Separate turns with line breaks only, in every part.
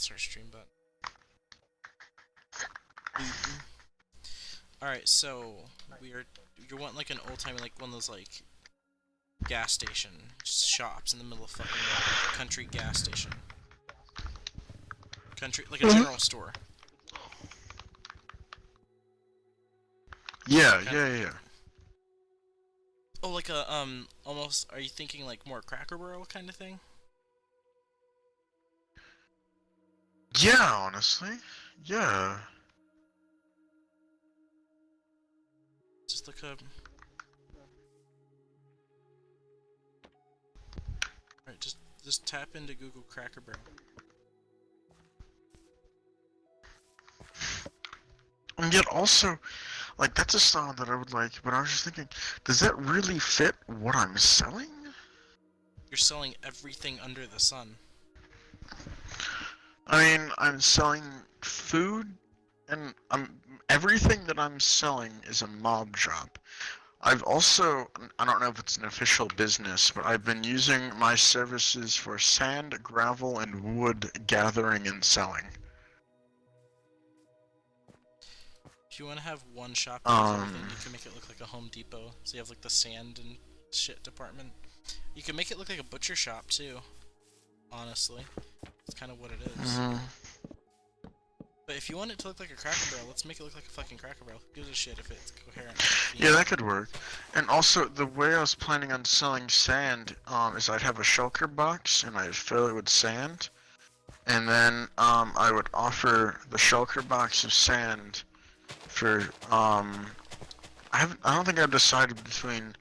that's our stream button. Alright, so you want like an old timey, like one of those like gas station shops in the middle of fucking nowhere, like a country gas station. Country, like a general store.
Yeah,
Kind of,
yeah, yeah.
oh, like a, almost, are you thinking like more Cracker Barrel kind of thing?
Yeah, honestly. Yeah.
Just look up. Alright, just tap into Google Cracker Barrel.
And yet also, like, that's a style that I would like, but I was just thinking, does that really fit what I'm selling?
You're selling everything under the sun.
I mean, I'm selling food, and everything that I'm selling is a mob shop. I've also, I don't know if it's an official business, but I've been using my services for sand, gravel, and wood gathering and selling.
If you want to have one shop that does everything,
Um,
you can make it look like a Home Depot. So you have like the sand and shit department. You can make it look like a butcher shop too. Honestly, it's kind of what it is.
mhm.
But if you want it to look like a Cracker Barrel, let's make it look like a fucking Cracker Barrel. Who gives a shit if it's coherent?
Yeah, that could work. And also, the way I was planning on selling sand, is I'd have a shulker box and I'd fill it with sand, and then I would offer the shulker box of sand for I don't think I've decided between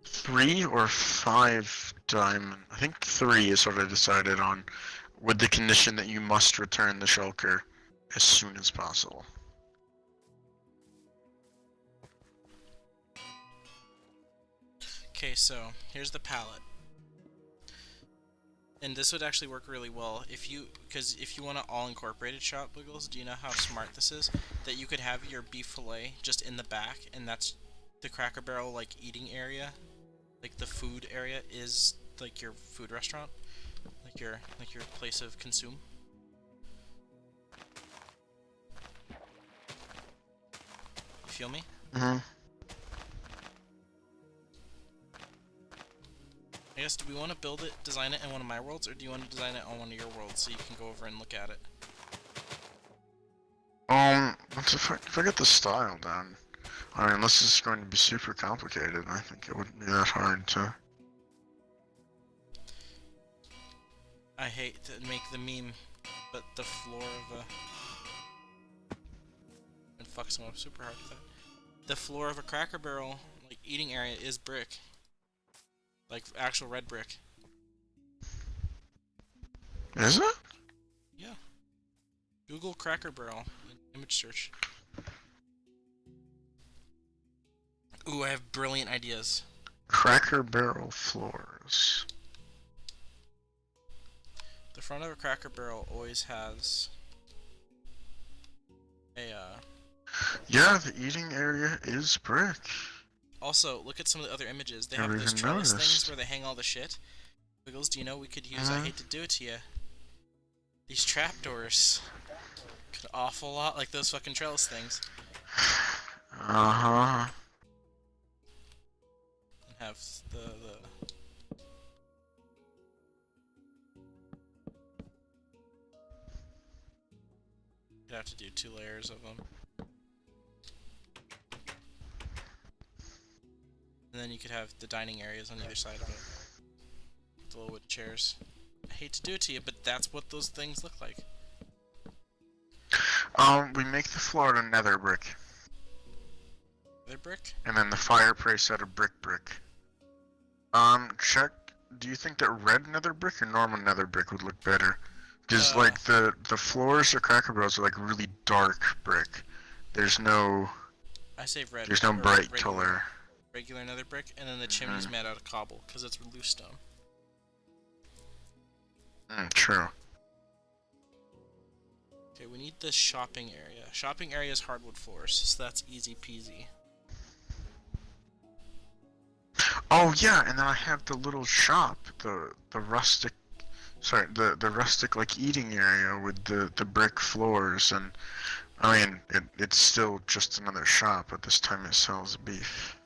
3 or 5 diamond. I think 3 is what I decided on, with the condition that you must return the shulker as soon as possible.
Okay, so here's the palette. And this would actually work really well if you, because if you want an all-incorporated shop, Wiggles, do you know how smart this is? That you could have your beef fillet just in the back, and that's the Cracker Barrel, like, eating area. Like, the food area is, like, your food restaurant. Like your place of consume. You feel me?
Mm-hmm.
I guess, do we want to build it, design it in one of my worlds, or do you want to design it on one of your worlds so you can go over and look at it?
If I get the style down, I mean, unless it's going to be super complicated, I think it wouldn't be that hard to.
I hate to make the meme, but the floor of a... and fuck someone up super hard with that. The floor of a Cracker Barrel, like, eating area is brick. Like, actual red brick.
Is it?
Yeah. Google Cracker Barrel in image search. Ooh, I have brilliant ideas.
Cracker Barrel floors.
The front of a Cracker Barrel always has a,
Yeah, the eating area is brick.
Also, look at some of the other images. They
Never
have those
even
trellis things
noticed.
where they hang all the shit. Wiggles, do you know what we could use? I hate to do it to you. These trapdoors. Could awful lot like those fucking trellis things.
Uh-huh.
And have the you'd have to do 2 layers of them. And then you could have the dining areas on either side of it. With the little wood chairs. I hate to do it to you, but that's what those things look like.
We make the floor out of nether brick.
They're brick?
And then the fireplace out of brick. Check. Do you think that red nether brick or normal nether brick would look better? Because like the floors of Cracker Barrels are like really dark brick. There's no.
I say red.
There's no bright color.
Regular nether brick, and then the chimney's made out of cobble because it's loose stone.
True.
Okay, we need the shopping area. Shopping area is hardwood floors, so that's easy peasy.
Oh yeah, and then I have the little shop, the rustic sorry, the rustic like eating area with the brick floors, and I mean it's still just another shop, but this time it sells beef.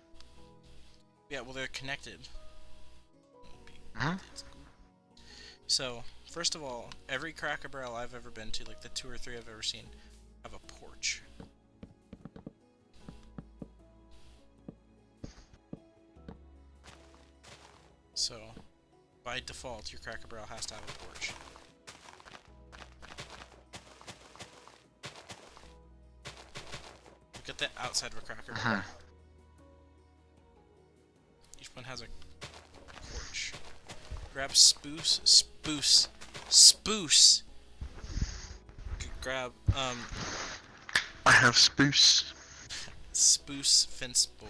Yeah, well, they're connected.
Hmm.
So, first of all, every Cracker Barrel I've ever been to, like the 2 or 3 I've ever seen, have a porch. So, by default, your Cracker Barrel has to have a porch. Look at the outside of a Cracker Barrel. Each one has a porch. Grab spruce. Grab
I have spruce.
spruce fence boy.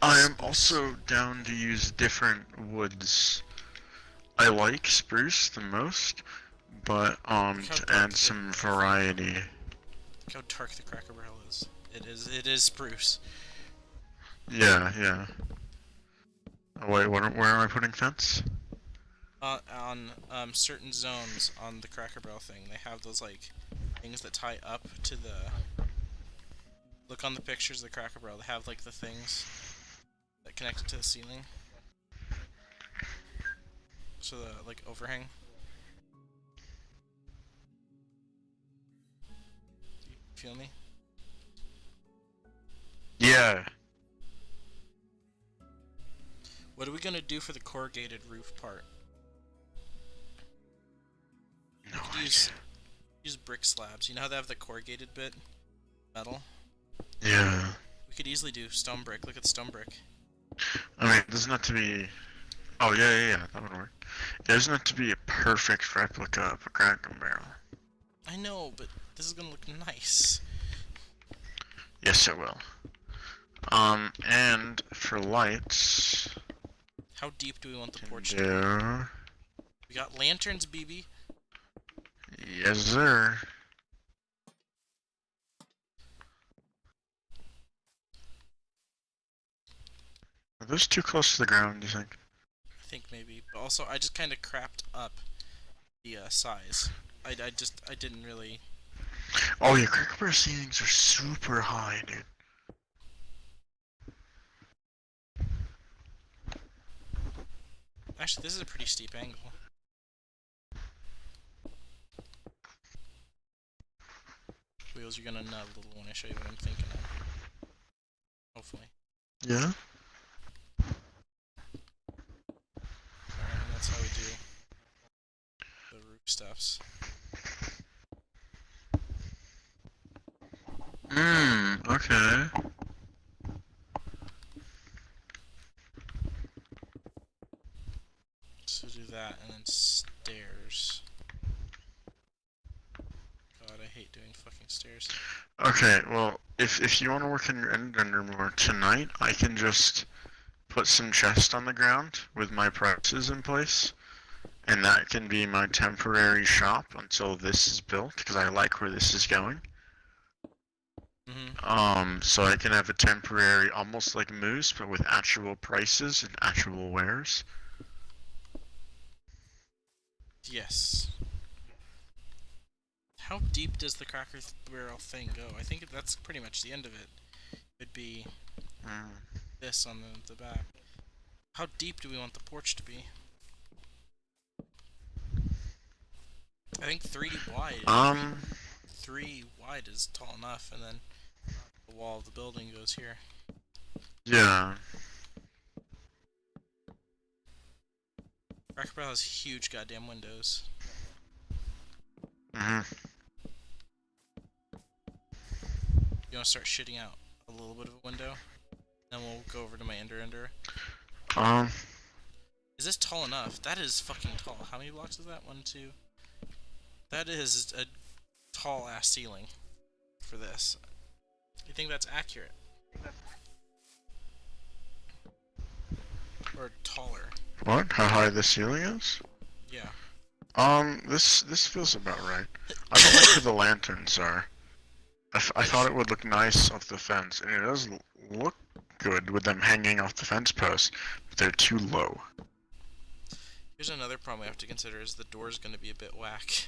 I am
Spruce.
also down to use different woods. I like spruce the most, but
Look how
to
dark
add
the
some variety.
look how dark the Cracker Barrel is. It is spruce.
Yeah, yeah. Oh, wait, where am I putting fence?
On certain zones on the Cracker Barrel thing, they have those like things that tie up to the. Look on the pictures of the Cracker Barrel. They have like the things that connect it to the ceiling. So the like overhang. You feel me?
Yeah.
What are we gonna do for the corrugated roof part?
No
We could
idea.
use brick slabs. You know how they have the corrugated bit, metal.
Yeah.
We could easily do stone brick. Look at stone brick.
I mean, it doesn't have to be. Oh yeah, that would work. It doesn't have to be a perfect replica of a Cracker Barrel.
I know, but this is gonna look nice.
Yes, it will. And for lights,
How deep do we want the
can
porch to be?
do.
We got lanterns, BB.
Yes, sir. Are those too close to the ground, do you think?
I think maybe, but also I just kind of crapped up the size. I didn't really.
Oh, your Cracker Barrel ceilings are super high, dude.
Actually, this is a pretty steep angle. Wheels, you're gonna nut a little when I show you what I'm thinking of. Hopefully.
Yeah?
Alright, and that's how we do the roof stuffs.
Okay.
So do that, and then stairs. God, I hate doing fucking stairs.
Okay, well, if you want to work in your Ender more tonight, I can just put some chests on the ground with my prices in place, and that can be my temporary shop until this is built, because I like where this is going.
Mm-hmm.
So I can have a temporary, almost like Moose, but with actual prices and actual wares.
Yes. How deep does the Cracker Barrel thing go? I think that's pretty much the end of it. It'd be
Mm.
this on the back. How deep do we want the porch to be? I think 3 wide.
Um,
3 wide is tall enough, and then the wall of the building goes here.
yeah.
Cracker Barrel has huge goddamn windows.
Hmm.
You want to start shitting out a little bit of a window? Then we'll go over to my ender.
Um,
Is this tall enough? That is fucking tall. How many blocks is that? 1, 2. That is a tall ass ceiling for this. You think that's accurate? Or taller?
what? How high the ceiling is?
Yeah.
This feels about right. I don't like where the lanterns are. I thought it would look nice off the fence, and it does look good with them hanging off the fence post, but they're too low.
Here's another problem we have to consider: is the door's going to be a bit whack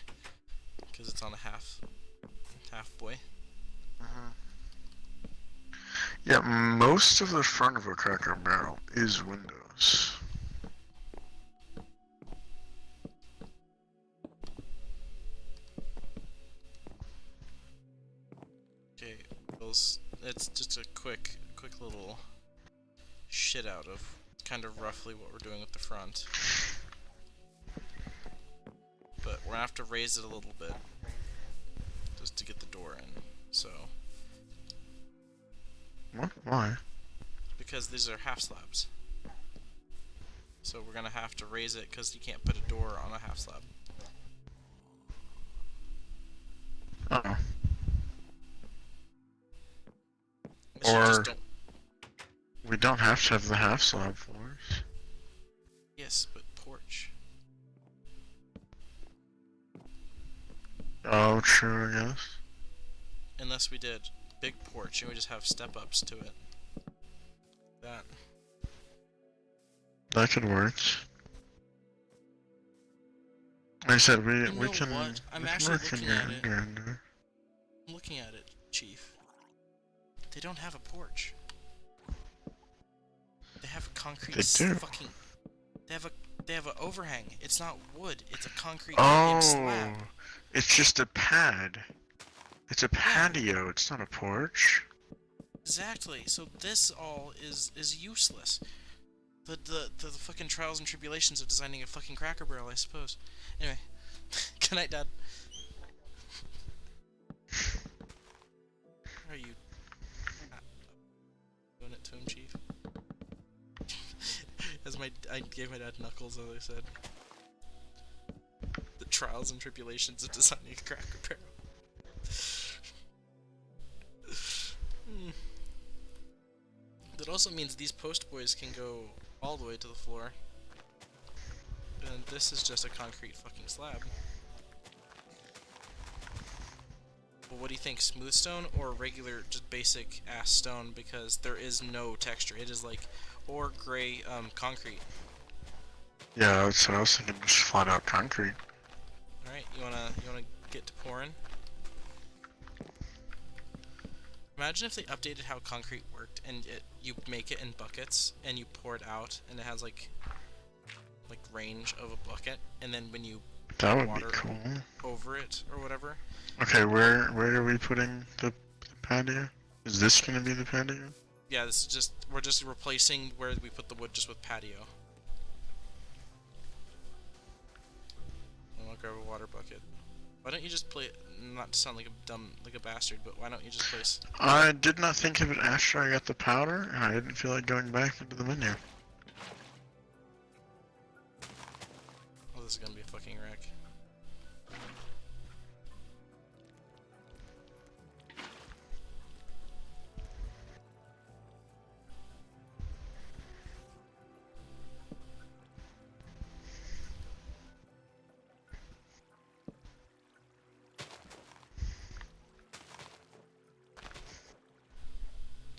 because it's on a half boy.
Mhm. Yeah, most of the front of a Cracker Barrel is windows.
Okay, it's just a quick little shit out of kind of roughly what we're doing with the front. But we're gonna have to raise it a little bit just to get the door in. So,
What? Why?
because these are half slabs. So we're gonna have to raise it because you can't put a door on a half slab.
Oh.
Unless you just
Or
don't.
we don't have to have the half slab floors.
Yes, but porch.
Oh, true, I guess.
Unless we did big porch and we just have step ups to it. That.
That could work. Like I said, we
You
we
know
can
what? I'm
we can
actually
work in
looking
your
at it.
render.
I'm looking at it, Chief. They don't have a porch. They have a concrete
They do.
fucking. They have a. They have an overhang. It's not wood. It's a concrete goddamn
Oh,
slab.
it's just a pad. It's a
Yeah,
patio. It's not a porch.
exactly. So this all is useless. The fucking trials and tribulations of designing a fucking Cracker Barrel, I suppose. Anyway, good night, Dad. Are you doing it to him, Chief? I gave my dad knuckles, as I said. The trials and tribulations of designing a Cracker Barrel. That also means these post boys can go all the way to the floor. And this is just a concrete fucking slab. Well, what do you think, smooth stone or regular, just basic ass stone? Because there is no texture. It is like or gray concrete.
Yeah, that's what I was thinking. Just flat out concrete.
All right, you wanna get to pouring? Imagine if they updated how concrete worked and you make it in buckets and you pour it out and it has like range of a bucket, and then when you
That
put
would be
water
cool.
over it or whatever.
Okay, where are we putting the patio? Is this gonna be the patio?
Yeah, this is just we're just replacing where we put the wood just with patio. I'll grab a water bucket. Why don't you just play? Not to sound like a bastard, but why don't you just place?
I did not think of it after I got the powder, and I didn't feel like going back into the menu.
Oh, this is gonna be a fucking wreck.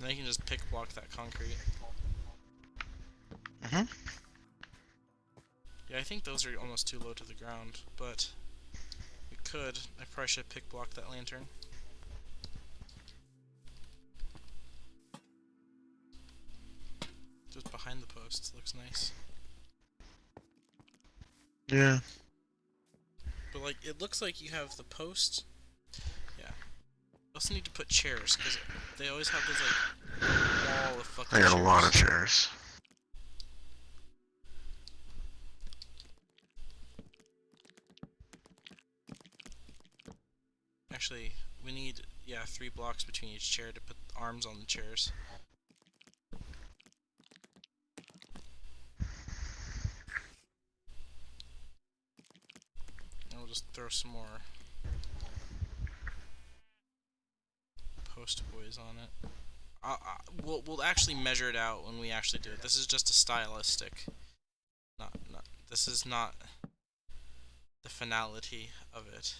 Now you can just pick block that concrete.
Mhm.
Yeah, I think those are almost too low to the ground, but we could. I probably should pick block that lantern. Just behind the posts. Looks nice.
Yeah.
But like, it looks like you have the post. Yeah. You also need to put chairs, because they always have those like wall of
I
fucking
got a lot of
chairs.
chairs.
Actually, we need, yeah, 3 blocks between each chair to put arms on the chairs. And we'll just throw some more post boys on it. We'll actually measure it out when we actually do it. This is just a stylistic. Not. This is not the finality of it.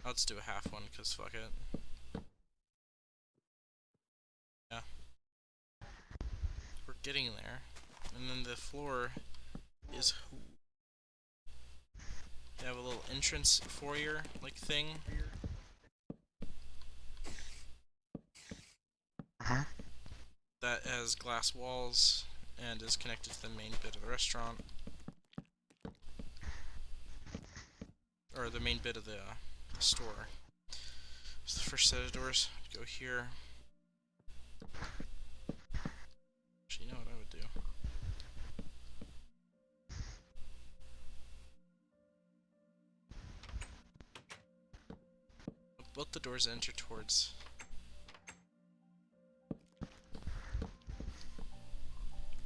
Let's do a half one, cause fuck it. getting there. And then the floor is... They have a little entrance foyer like thing.
Uh-huh.
That has glass walls and is connected to the main bit of the restaurant. Or the main bit of the store. So the first set of doors go here. Actually, you know what I would do? Both the doors enter towards...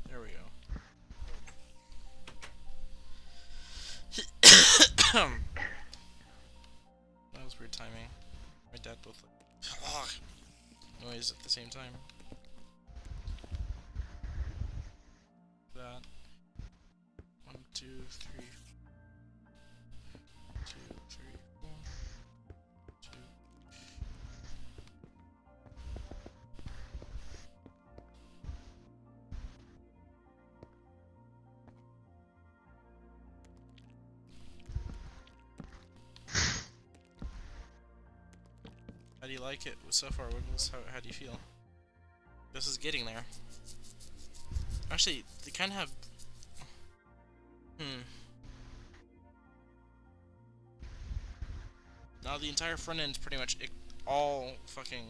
There we go. That was weird timing. My dad both noise at the same time. That. 1, 2, 3. 2, 3, 4. 2. How do you like it so far, Wiggles? How do you feel? This is getting there. Actually, they kind of have... Now the entire front end is pretty much all fucking...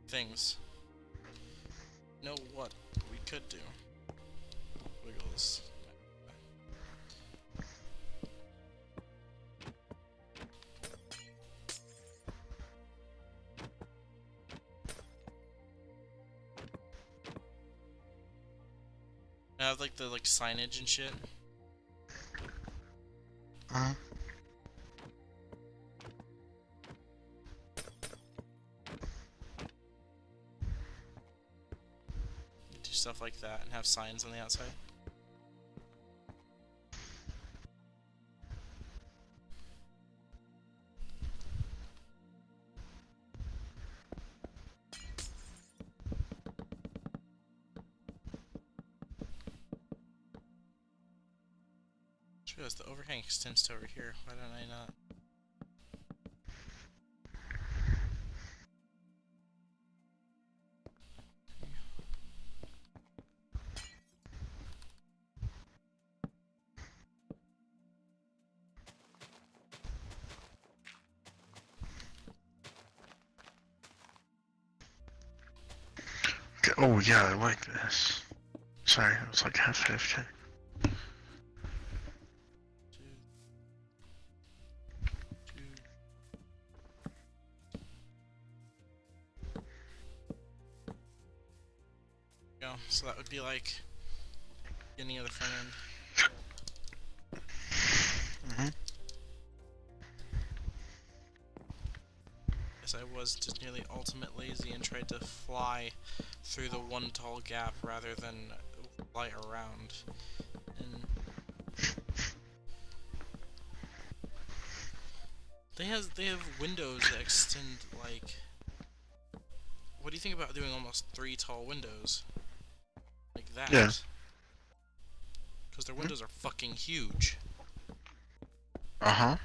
things. You know what we could do? Wiggles. I have like the signage and shit.
Uh-huh.
Do stuff like that and have signs on the outside. Sure, the overhang extends to over here. Why don't I not?
Okay. Oh yeah, I like this. Sorry, it was like half 50. So that would be like any other front end. Mm-hmm.
Guess I was just nearly ultimate lazy and tried to fly through the one tall gap rather than fly around. And they have windows that extend like... What do you think about doing almost 3 tall windows? Like that.
Yeah.
Because their windows are fucking huge.
Uh-huh.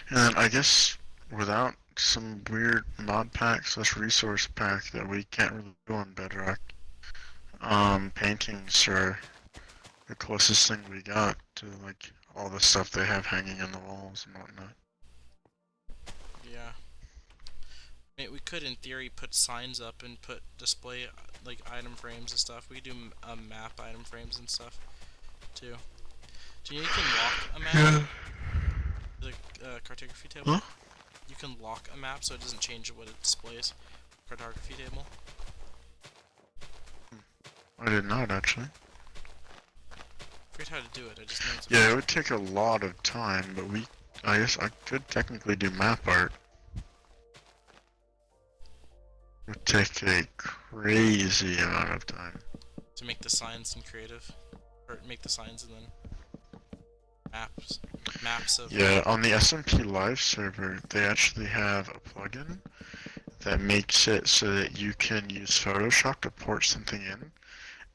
And then I guess without some weird mod pack / resource pack that we can't really do on Bedrock, paintings are the closest thing we got to like all the stuff they have hanging in the walls and whatnot.
Yeah. I mean, we could, in theory, put signs up and put display like item frames and stuff. We could do map item frames and stuff too. Do you know you can lock a map? The cartography table.
Huh?
You can lock a map so it doesn't change what it displays. Cartography table.
I did not actually.
I forget how to do it. I just know it's
Yeah, it would take a lot of time, but I guess I could technically do map art. It would take a crazy amount of time.
to make the signs in creative, or make the signs and then. maps, maps of.
Yeah, on the SMP Live server, they actually have a plugin that makes it so that you can use Photoshop to port something in,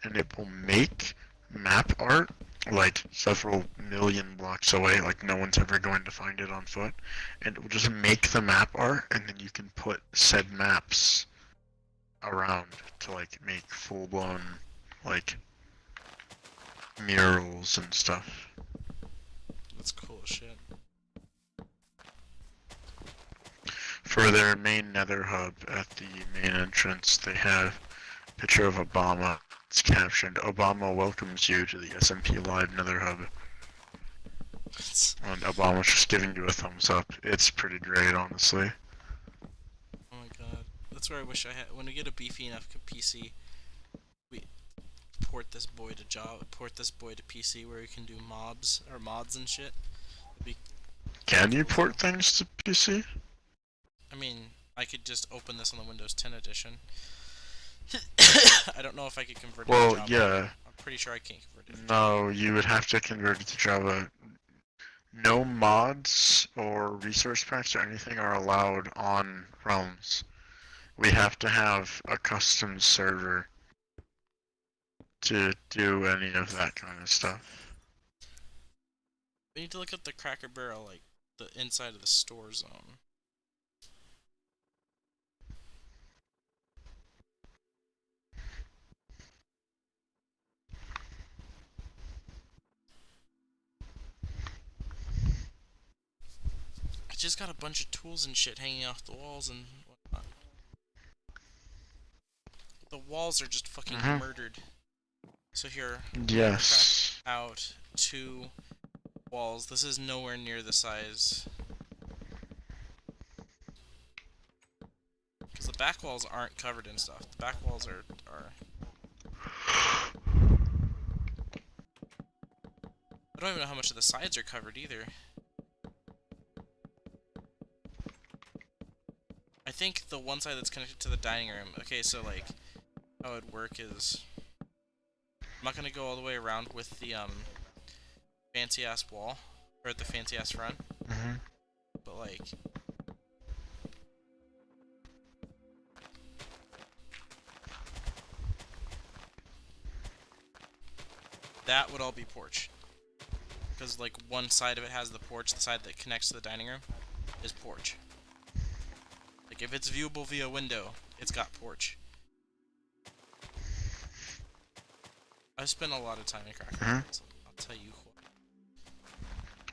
and it will make map art like several million blocks away, like no one's ever going to find it on foot, and it will just make the map art, and then you can put said maps around to like make full-blown like murals and stuff.
That's cool as shit.
For their main nether hub at the main entrance, they have a picture of Obama. It's captioned, "Obama welcomes you to the SMP Live nether hub." And Obama's just giving you a thumbs up. It's pretty great, honestly.
Oh my god. That's where I wish I had. When we get a beefy enough PC, we port this boy to Java, port this boy to PC where we can do mobs or mods and shit. It'd be
Can you
cool as hell.
port things to PC?
I mean, I could just open this on the Windows 10 edition. I don't know if I could convert it to
Well,
Java.
yeah.
I'm pretty sure I can't convert it to Java.
No, you would have to convert it to Java. No mods or resource packs or anything are allowed on Realms. We have to have a custom server to do any of that kind of stuff.
We need to look at the Cracker Barrel, like, the inside of the store zone. I just got a bunch of tools and shit hanging off the walls and whatnot. The walls are just fucking murdered. So here,
Yes.
out 2 walls. This is nowhere near the size. Because the back walls aren't covered in stuff. The back walls are... I don't even know how much of the sides are covered either. I think the one side that's connected to the dining room... Okay, so like, how it would work is... I'm not gonna go all the way around with the fancy ass wall, or the fancy ass front, but like, that would all be porch, because like one side of it has the porch, the side that connects to the dining room is porch. Like if it's viewable via window, it's got porch. I've spent a lot of time in Cracker Barrel, so I'll tell you what.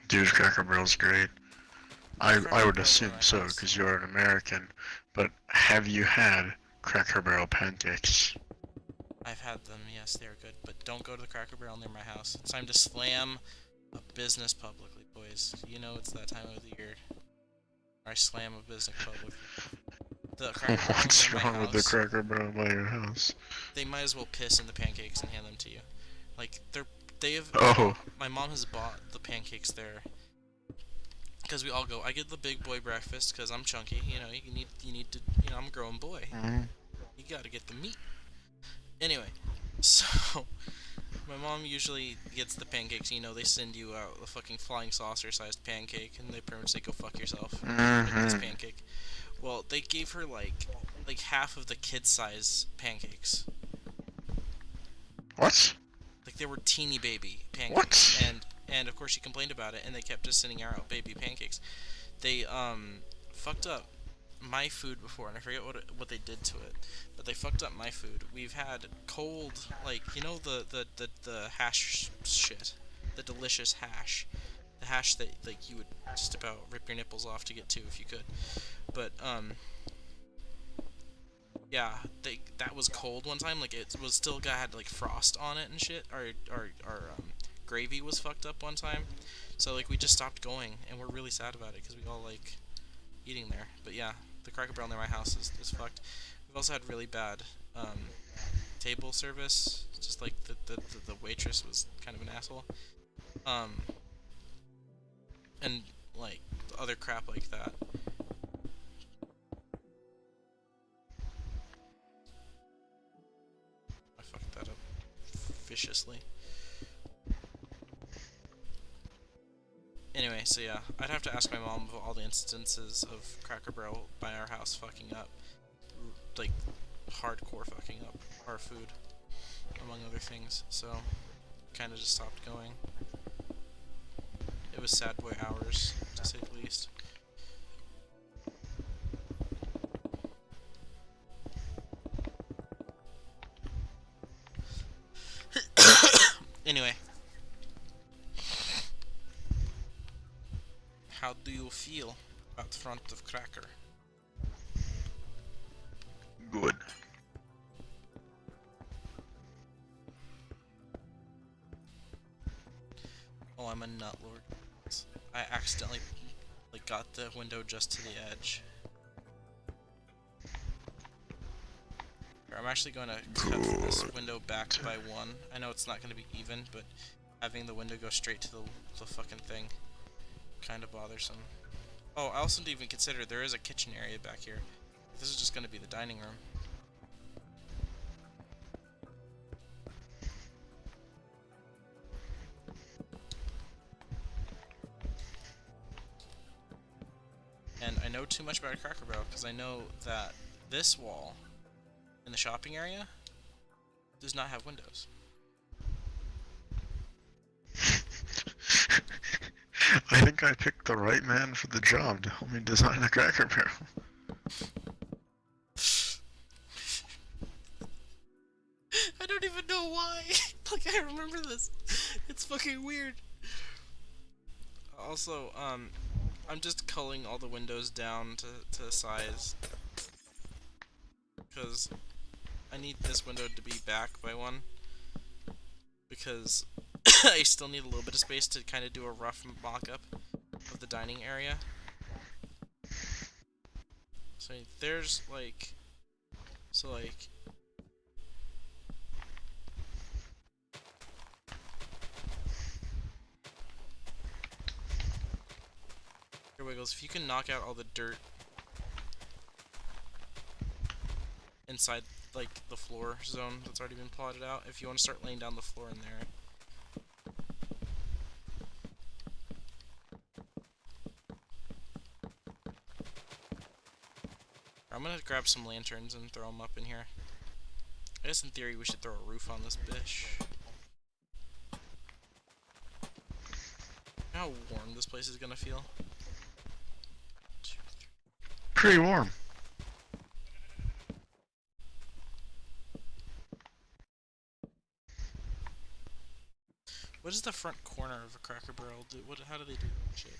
Dude, Cracker Barrel's great. I would assume so, because you're an American. But have you had Cracker Barrel pancakes?
I've had them, yes, they're good, but don't go to the Cracker Barrel near my house. It's time to slam a business publicly, boys. You know it's that time of the year. Or I slam a business publicly. The Cracker Barrel
What's
near my
wrong with the
house,
Cracker Barrel by your house?
they might as well piss in the pancakes and hand them to you. Like, they have...
Oh.
My mom has bought the pancakes there. Because we all go, I get the big boy breakfast because I'm chunky, you know, you need to, you know, I'm a growing boy. You gotta get the meat. Anyway, so my mom usually gets the pancakes. You know, they send you out a fucking flying saucer-sized pancake, and they pretty much say, "Go fuck yourself." Make this pancake. Well, they gave her like half of the kid-size pancakes.
What?
Like they were teeny baby pancakes.
What?
And of course she complained about it, and they kept just sending her out baby pancakes. They fucked up my food before, and I forget what they did to it, but they fucked up my food. We've had cold, like, you know, the hash shit, the delicious hash, the hash that like you would just about rip your nipples off to get to if you could, but yeah, that was cold one time. Like it was still had like frost on it and shit. Our gravy was fucked up one time, so like we just stopped going, and we're really sad about it because we all like eating there. But yeah, the Cracker Barrel near my house is fucked. We've also had really bad table service. Just like the waitress was kind of an asshole. And like other crap like that. I fucked that up viciously. So yeah, I'd have to ask my mom of all the instances of Cracker Barrel by our house fucking up, like hardcore fucking up our food, among other things. So kind of just stopped going. It was sad boy hours, to say the least. Anyway, how do you feel about the front of Cracker?
Good.
Oh, I'm a nut lord. I accidentally like got the window just to the edge. I'm actually going to cut this window back by 1. I know it's not going to be even, but having the window go straight to the fucking thing kind of bothersome. Oh, I also didn't even consider there is a kitchen area back here. This is just going to be the dining room. And I know too much about Cracker Barrel because I know that this wall in the shopping area does not have windows.
I think I picked the right man for the job to help me design a Cracker Barrel.
I don't even know why. Like, I remember this. It's fucking weird. Also, I'm just culling all the windows down to size. Because I need this window to be back by 1. Because I still need a little bit of space to kind of do a rough mock-up of the dining area. So there's like... So like... Here, Wiggles, if you can knock out all the dirt inside, like, the floor zone that's already been plotted out, if you want to start laying down the floor in there. I'm gonna grab some lanterns and throw them up in here. I guess in theory we should throw a roof on this bitch. You know how warm this place is gonna feel?
Pretty warm.
What is the front corner of a Cracker Barrel do? How do they do that shit?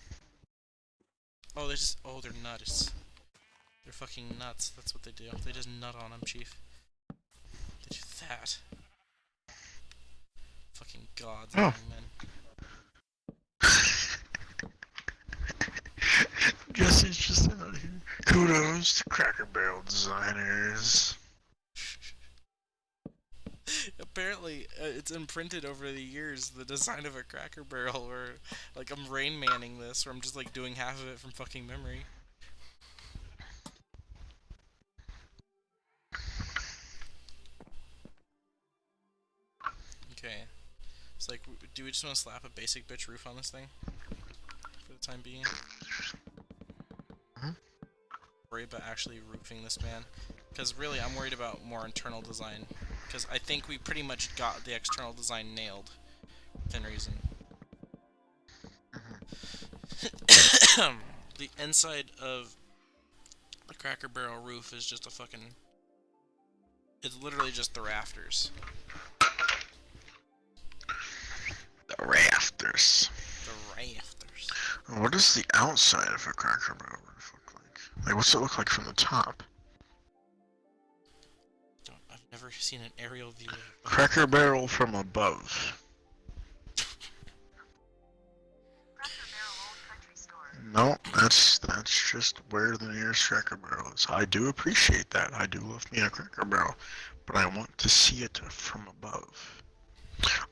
Oh, they're nuts. They're fucking nuts. That's what they do. They just nut on them, Chief. They do that. Fucking gods among men.
Guess he's just out here. Kudos to Cracker Barrel designers.
Apparently, it's imprinted over the years, the design of a Cracker Barrel, where, like, I'm Rain Manning this, where I'm just, like, doing half of it from fucking memory. Okay. It's like, do we just want to slap a basic bitch roof on this thing? For the time being? Worry about actually roofing this man. Because really, I'm worried about more internal design. Because I think we pretty much got the external design nailed. Within reason. The inside of the Cracker Barrel roof is just a fucking... It's literally just the rafters.
The rafters.
The rafters.
What does the outside of a Cracker Barrel roof look like? Like, what's it look like from the top?
I've never seen an aerial view of
Cracker Barrel from above. No, that's just where the nearest Cracker Barrel is. I do appreciate that. I do love me a Cracker Barrel, but I want to see it from above.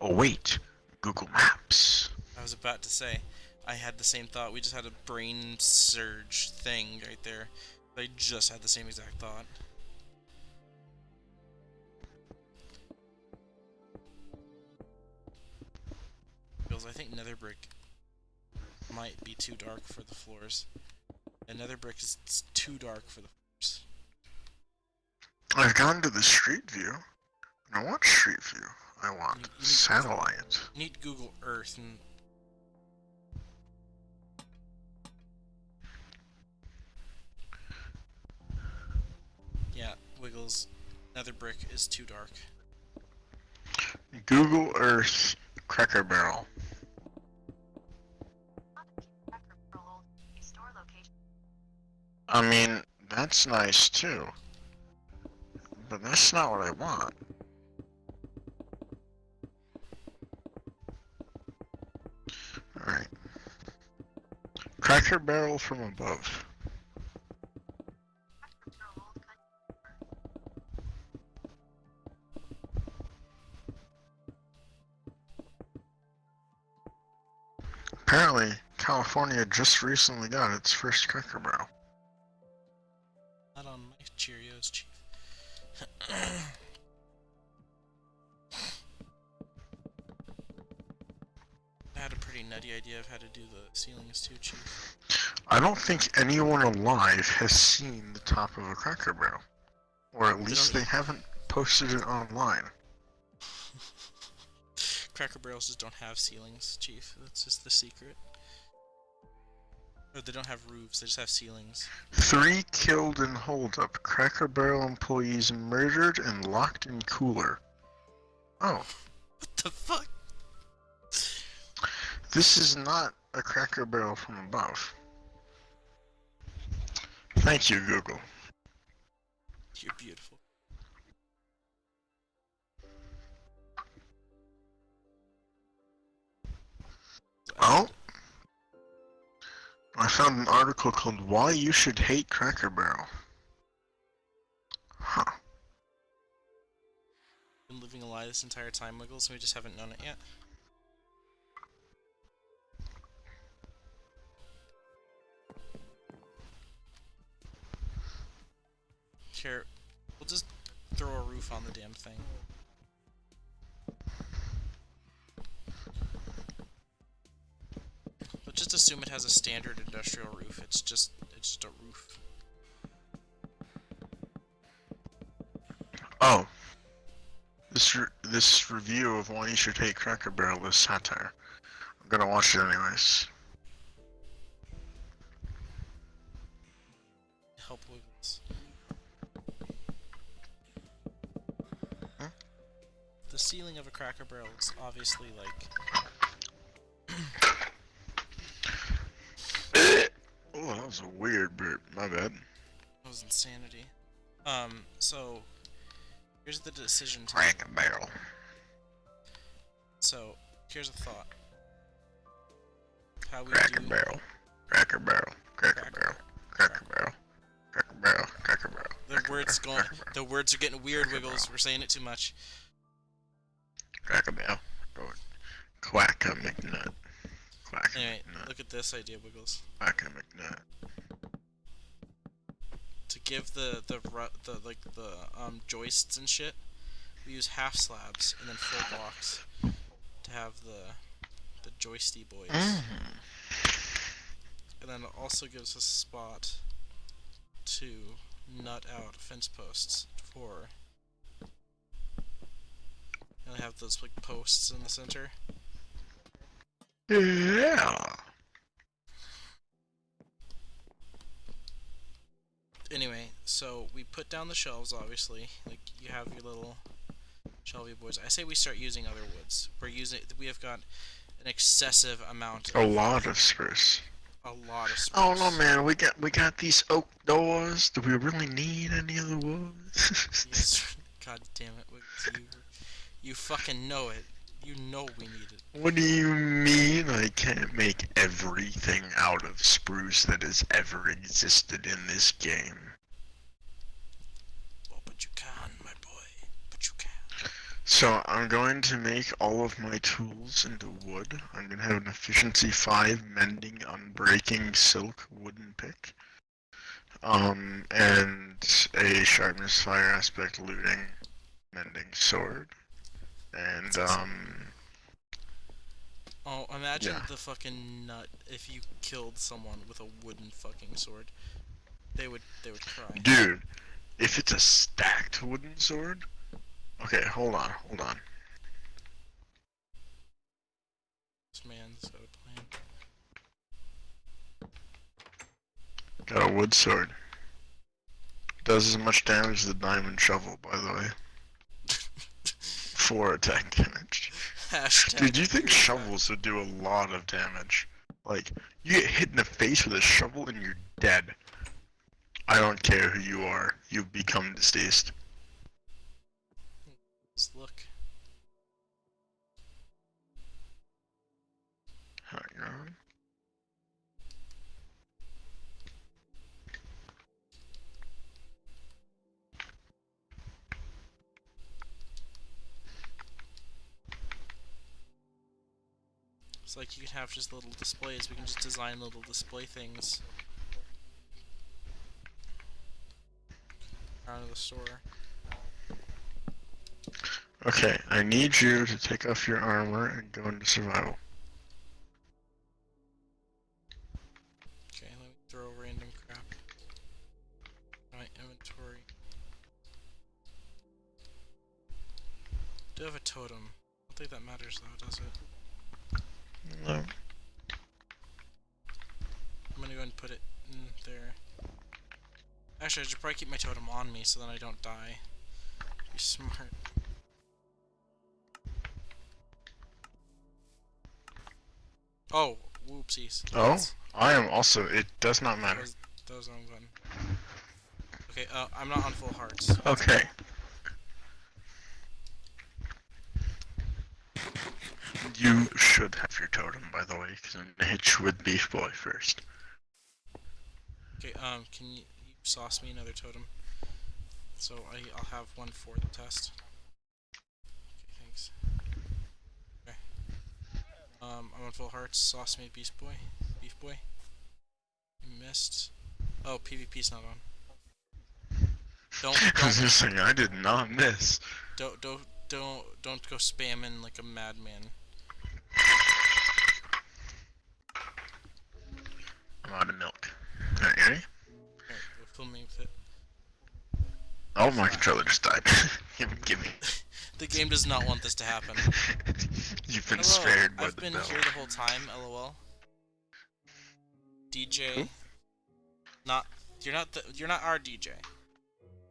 Oh wait, Google Maps.
I was about to say, I had the same thought. We just had a brain surge thing right there. I just had the same exact thought. Feels, I think nether brick might be too dark for the floors. Another brick is too dark for the floors.
I've gone to the street view. I don't want street view. I want satellite.
You need Google Earth and. Yeah, Wiggles. Another brick is too dark.
Google Earth Cracker Barrel. I mean, that's nice too. But that's not what I want. Alright. Cracker Barrel from above. Apparently, California just recently got its first Cracker Barrel.
Not on my Cheerios, Chief. I had a pretty nutty idea of how to do the ceilings too, Chief.
I don't think anyone alive has seen the top of a Cracker Barrel. Or at least they haven't posted it online.
Cracker Barrels just don't have ceilings, Chief. That's just the secret. Or they don't have roofs, they just have ceilings.
3 killed in holdup. Cracker Barrel employees murdered and locked in cooler. Oh.
What the fuck?
This is not a Cracker Barrel from above. Thank you, Google.
You're beautiful.
Oh? I found an article called Why You Should Hate Cracker Barrel. Huh.
Been living a lie this entire time, Wiggles, and we just haven't known it yet. Here, we'll just throw a roof on the damn thing. But just assume it has a standard industrial roof. It's just a roof.
Oh. This review of Why You Should Hate Cracker Barrel is satire. I'm gonna watch it anyways.
Help Wiggles.
Huh?
The ceiling of a Cracker Barrel is obviously like...
Oh, that was a weird burp. My bad.
That was insanity. So... Here's the decision to
Cracker Barrel.
So, here's a thought. How we
Cracker
do...
Barrel. Cracker Barrel. Cracker Barrel. Cracker Barrel. Cracker Barrel. Cracker Barrel.
The words going... The words are getting weird, Wiggles. We're saying it too much.
Cracker Barrel. Quacker McNut. Quacker
Anyway,
McNut.
look at this idea, Wiggles.
Quacker McNut.
To give the joists and shit, we use half slabs and then full blocks to have the joisty boys. And then it also gives us a spot to nut out fence posts for. And I have those like posts in the center.
Yeah.
Anyway, so we put down the shelves, obviously. Like, you have your little shelvy boys. I say we start using other woods. We have got an excessive amount
A lot of spruce.
A lot of spruce.
Oh no, man, we got these oak doors. Do we really need any of the wood?
Yes. God damn it, Wiggles, you fucking know it. You know we need it.
What do you mean I can't make everything out of spruce that has ever existed in this game?
Oh, but you can, my boy. But you can.
So I'm going to make all of my tools into wood. I'm going to have an efficiency 5 mending, unbreaking, silk, wooden pick. And a sharpness, fire aspect, looting, mending sword. And
Oh, imagine
Yeah.
the fucking nut if you killed someone with a wooden fucking sword. They would cry.
Dude, if it's a stacked wooden sword. Okay, hold on, hold on.
This man's got a plan.
Got a wood sword. Does as much damage as the diamond shovel, by the way. 4 attack damage.
Hashtag
Dude, you think
weird
shovels would do a lot of damage? Like, you get hit in the face with a shovel and you're dead. I don't care who you are, you become deceased.
Let's look.
Hang on.
It's like you can have just little displays. We can just design little display things out of the store.
Okay, I need you to take off your armor and go into survival.
Okay, let me throw random crap. My inventory. Do have a totem. I don't think that matters though, does it?
No.
I'm gonna go and put it in there. Actually, I should probably keep my totem on me so then I don't die. Be smart. Oh, whoopsies.
Oh, I am also. It does not
That
matter.
was the wrong button. Okay, I'm not on full hearts.
Okay. You should have your totem, by the way, because I'm gonna hit you with Beef Boy first.
Okay, can you sauce me another totem? So I'll have one for the test. Okay, thanks. Okay. I'm on full hearts. Sauce me, Beast Boy. Beef Boy. You missed. Oh, PvP's not on.
I was just saying, I did not miss.
Don't go spamming like a madman.
I'm out of milk. Alright, ready?
Alright, fill me with it.
Oh, my controller just died. give me.
The game does not want this to happen.
You've been
Hello,
spared by
I've
the
been
bell.
here the whole time, lol. DJ.
Who?
You're not our DJ.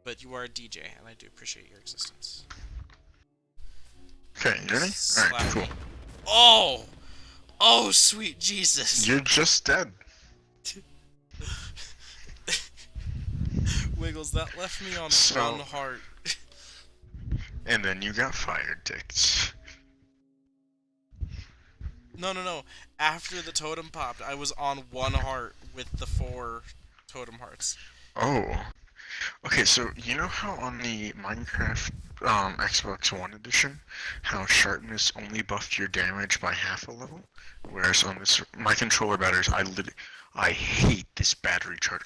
But you are a DJ, and I do appreciate your existence.
Okay, you ready? Alright, cool.
Me. Oh! Oh, sweet Jesus!
You're just dead.
Wiggles, that left me on one heart.
And then you got fired, Dix.
No. After the totem popped, I was on one heart with the 4 totem hearts.
Oh. Okay, so you know how on the Minecraft Xbox One edition, how sharpness only buffed your damage by half a level? Whereas on this, my controller batteries, I hate this battery charger.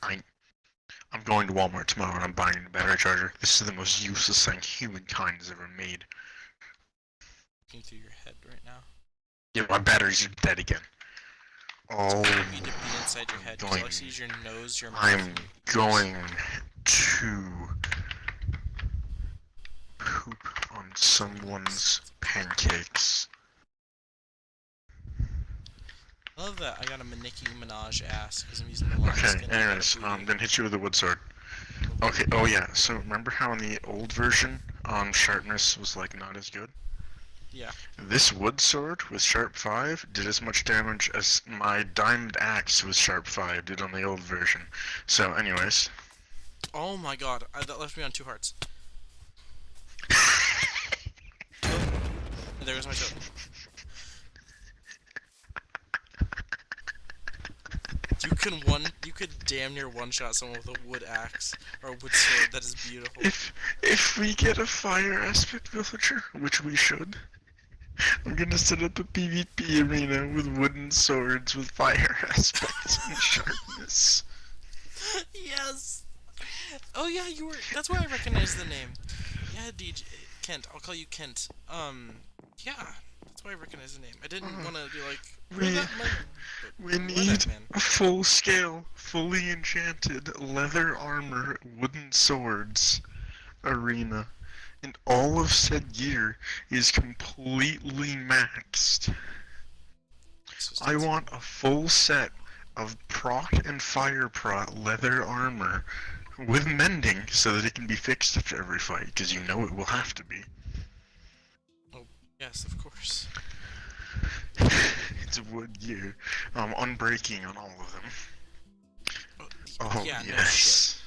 I'm going to Walmart tomorrow and I'm buying a battery charger. This is the most useless thing humankind has ever made.
Looking through your head right now.
Yeah, my batteries are dead again. Oh,
it's creepy to be inside your head because all I see is your nose, your mouth.
I'm going to poop on someone's pancakes.
I love that I got a Nicki Minaj ass because I'm using the lime
Okay,
skin.
anyways, then hit you with a wood sword. Okay, oh yeah, so remember how in the old version, sharpness was like not as good?
Yeah.
This wood sword with sharp 5 did as much damage as my diamond axe with sharp 5 did on the old version. So anyways.
Oh my god, that left me on 2 hearts. There goes my totem. You could damn near one-shot someone with a wood axe or a wood sword. That is beautiful.
If we get a fire aspect villager, which we should, I'm gonna set up a PvP arena with wooden swords with fire aspects and sharpness.
Yes. Oh yeah, that's why I recognize the name. Yeah, DJ Kent. I'll call you Kent. Yeah, That's why I recognize the name. I didn't
Uh,
want to be like, where
we
that money? But
we
what up,
need
man?
a full-scale, fully enchanted, leather armor, wooden swords arena. And all of said gear is completely maxed. I
Consistency.
want a full set of proc and fire prot leather armor with mending so that it can be fixed after every fight, because you know it will have to be.
Oh, yes, of course.
It's wood gear. Unbreaking on all of them.
Oh,
Oh,
yeah, no shit.
yes.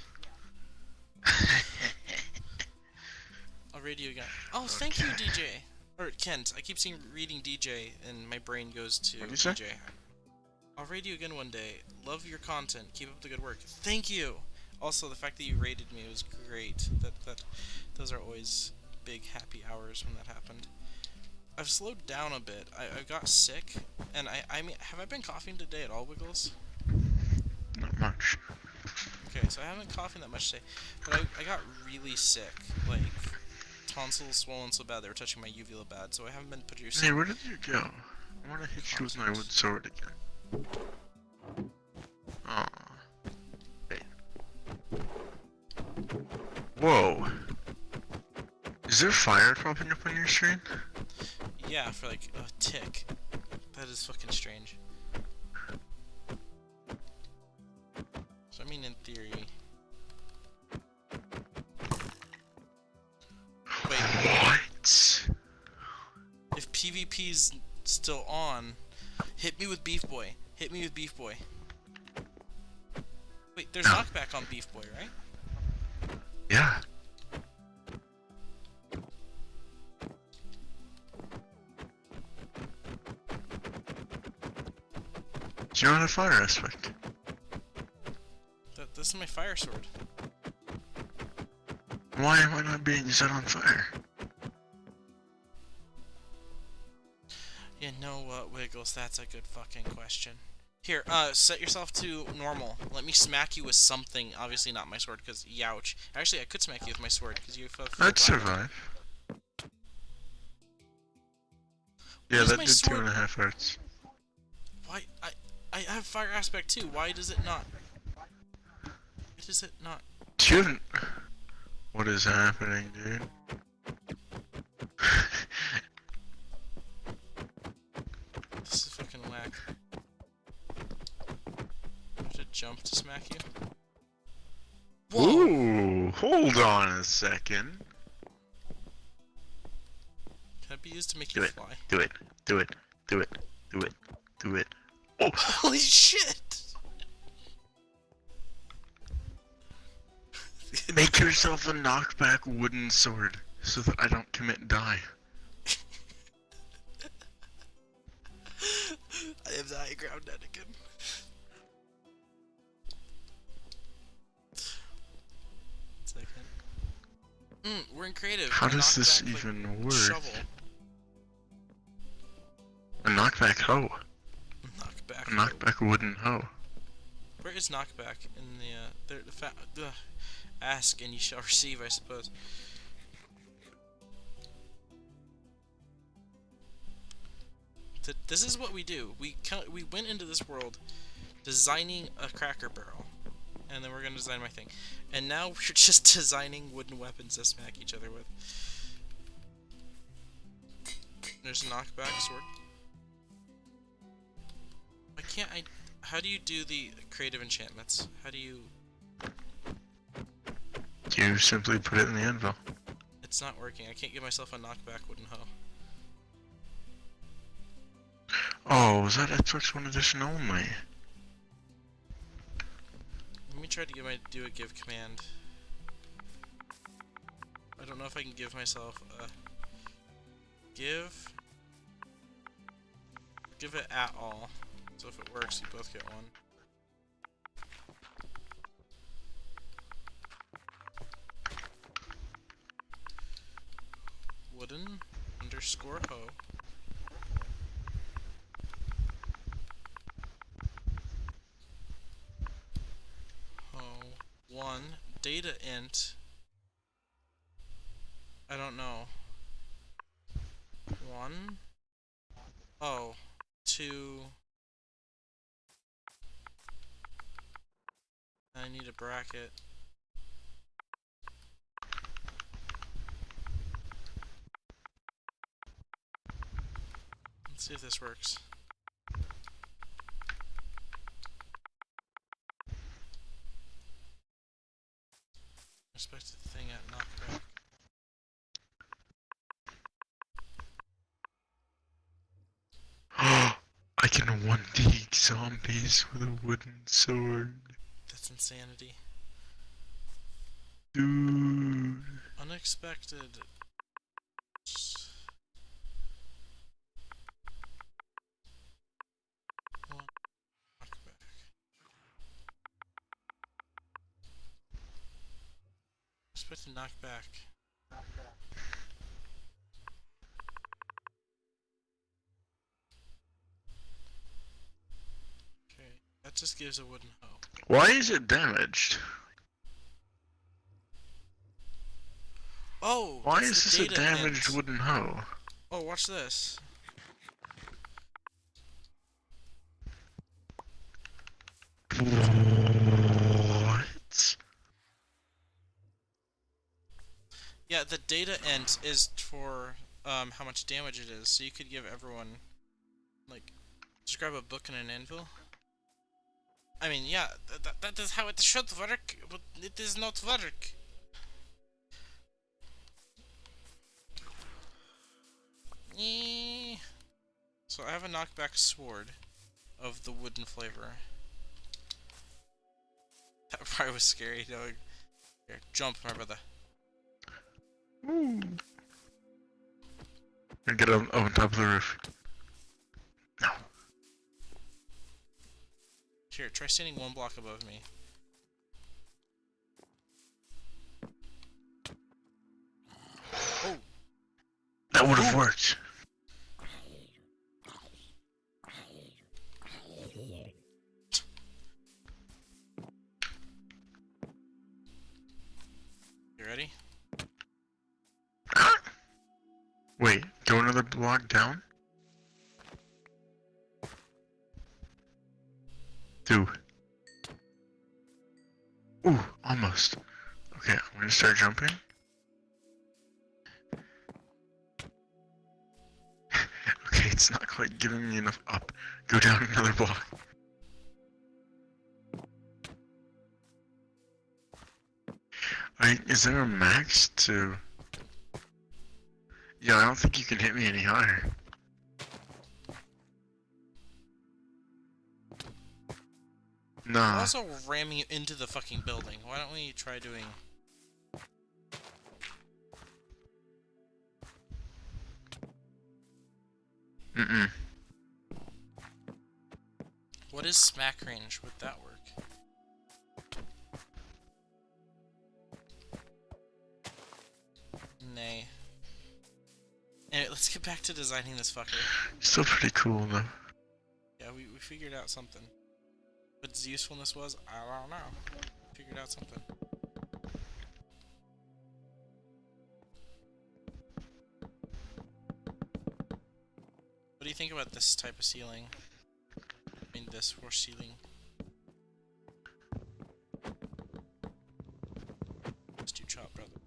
I'll read you again. Oh, thank you,
Okay.
DJ. Or Kent. I keep seeing reading DJ, and my brain goes to
What do you say?
DJ. I'll raid you again one day. Love your content. Keep up the good work. Thank you. Also, the fact that you rated me was great. Those are always big happy hours when that happened. I've slowed down a bit. I got sick, and I mean, have I been coughing today at all, Wiggles?
Not much.
Okay, so I haven't been coughing that much today, but I got really sick. Like, tonsils swollen so bad they were touching my uvula bad, so I haven't been
Hey,
producing
where did you go? I want to hit you with my wood
content.
sword again. Aw. Hey. Whoa. Is there fire popping up on your screen?
Yeah, for like a tick. That is fucking strange. So I mean, in theory. Wait,
What?
if PvP's still on, hit me with Beef Boy. Hit me with Beef Boy. Wait, there's
No.
knockback on Beef Boy, right?
Yeah. You're on a fire aspect.
This is my fire sword.
Why am I not being set on fire?
You know what, Wiggles? That's a good fucking question. Here, set yourself to normal. Let me smack you with something. Obviously not my sword, because youch. Actually, I could smack you with my sword, because you have full
I'd
violence.
survive.
What
Yeah,
is
that
my
did two
sword?
and a half hearts.
Why? I have fire aspect too. Why does it not? Why does it not?
You haven't... What is happening, dude?
This is fucking whack. I have to jump to smack you. Whoa!
Ooh, hold on a second.
Can that be used to make you
Do it,
fly?
do it, do it, do it, do it, do it. Oh!
Holy shit!
Make yourself a knockback wooden sword so that I don't commit die.
I have the high ground, Anakin. Second. We're in creative.
How
A
does this
knockback, like,
even work?
shovel.
A knockback hoe.
Knockback.
A knockback wooden hoe.
Where is knockback in the ask and you shall receive, I suppose. This is what we do. We went into this world designing a Cracker Barrel, and then we're gonna design my thing, and now we're just designing wooden weapons to smack each other with. There's a knockback sword. Why can't I? How do you do the creative enchantments? How do you?
You simply put it in the anvil.
It's not working. I can't give myself a knockback wooden hoe.
Oh, was that Xbox One Edition only?
Let me try to do a give command. I don't know if I can give myself a give it at all. So if it works, you both get one. Wooden underscore hoe. Hoe. One. Data int. I don't know. One. Oh, two. I need a bracket. Let's see if this works. Expected thing at knockback.
I can 1D zombies with a wooden sword.
That's insanity.
Dude.
Unexpected. One knockback. Expected knockback. Okay, that just gives a wooden hoe.
Why is it damaged?
Oh,
Why
that's
is
the
this a
data
damaged
hint.
wooden hoe?
Oh, watch this.
What?
Yeah, the data int is for how much damage it is. So you could give everyone, like, just grab a book and an anvil. I mean, yeah, that is how it should work, but it does not work. So I have a knockback sword of the wooden flavor. That part was scary. No, here, jump, my brother.
Ooh. And get on top of the roof. No.
Here, try standing one block above me. Oh!
That would have worked. You ready? Wait, go another block down? Two. Ooh, almost. Okay, I'm gonna start jumping. Okay, it's not quite giving me enough up. Go down another block. Is there a max to... Yeah, I don't think you can hit me any higher. Nah.
Also ramming you into the fucking building. Why don't we try doing...
Mm-mm.
What is smack range? Would that work? Nay. Anyway, let's get back to designing this fucker.
Still pretty cool, though.
Yeah, we figured out something. What its usefulness was, I don't know. Figured out something. What do you think about this type of ceiling? I mean, this horse ceiling. Let's do chop, brother.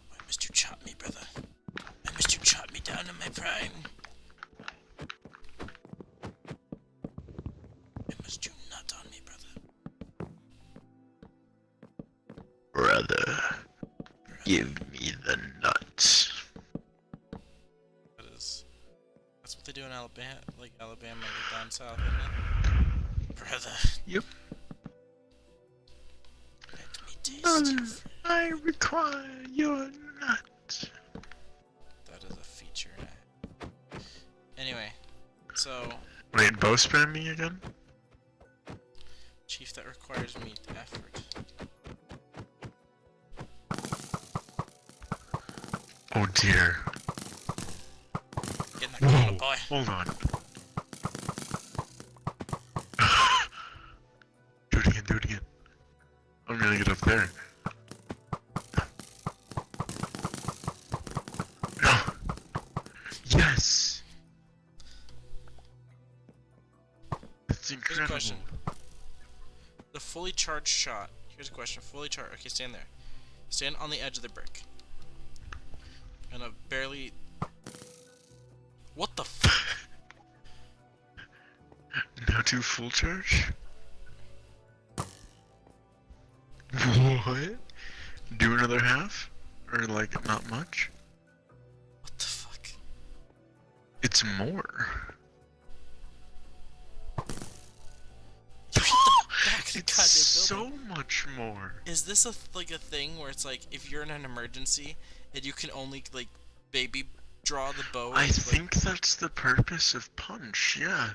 Why must you chop me, brother? Why must you chop me down in my prime? Why must you nut on me, brother?
Brother, give me the nuts.
That's what they do in Alabama, like down south, isn't it? Brother.
Yep.
Let me taste
Brother,
your fruit.
I require your nuts.
That is a feature. Anyway, so
Wait, bow spam me again?
chief, that requires me effort.
Oh dear.
Get in that corner, boy.
Hold on. Do it again, do it again. I'm gonna get up there. No! That's
Here's a question.
incredible.
The fully charged shot. Here's a question. Fully charged. Okay, stand there. Stand on the edge of the brick. And a barely. What the fuck?
Now do full charge? What? Do another half? Or like not much?
What the fuck?
It's more.
You hit the back of the
It's
goddamn building.
so much more.
Is this like a thing where it's like if you're in an emergency and you can only like baby draw the bow?
I
Like,
think that's the purpose of punch, yeah.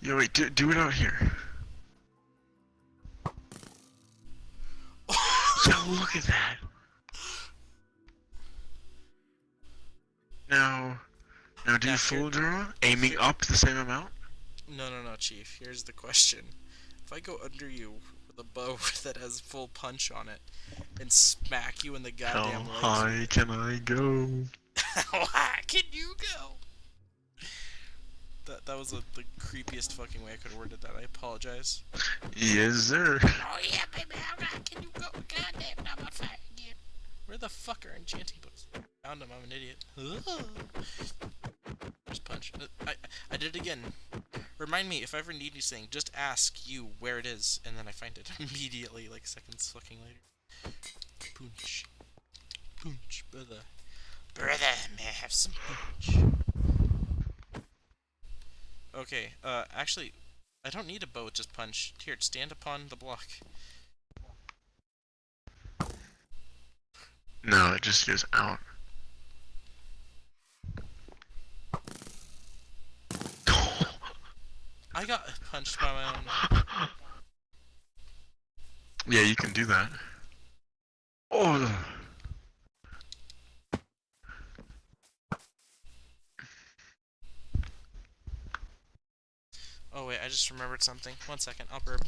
Yo, wait, do it out here. Yo, look at that. Now, do
now
you
here,
full draw? Aiming
here.
up the same amount?
No, Chief. Here's the question: if I go under you with a bow that has full punch on it and smack you in the
How
goddamn legs with
high
it,
can I go?
how high can you go? That was the creepiest fucking way I could have worded that. I apologize.
Yes, sir.
Oh yeah, baby, how high can you go? Goddamn, I'm on fire again. Where the fuck are enchanting books? Found them. I'm an idiot. Just punch. I did it again. Remind me if I ever need anything. Just ask you where it is, and then I find it immediately, like seconds fucking later. Punch, punch, brother. Brother, may I have some punch? Okay. Actually, I don't need a bow with just punch. Here, stand upon the block.
No, it just goes out.
I got punched by my own.
Yeah, you can do that. Oh,
Oh wait, I just remembered something. 1 second, I'll burp.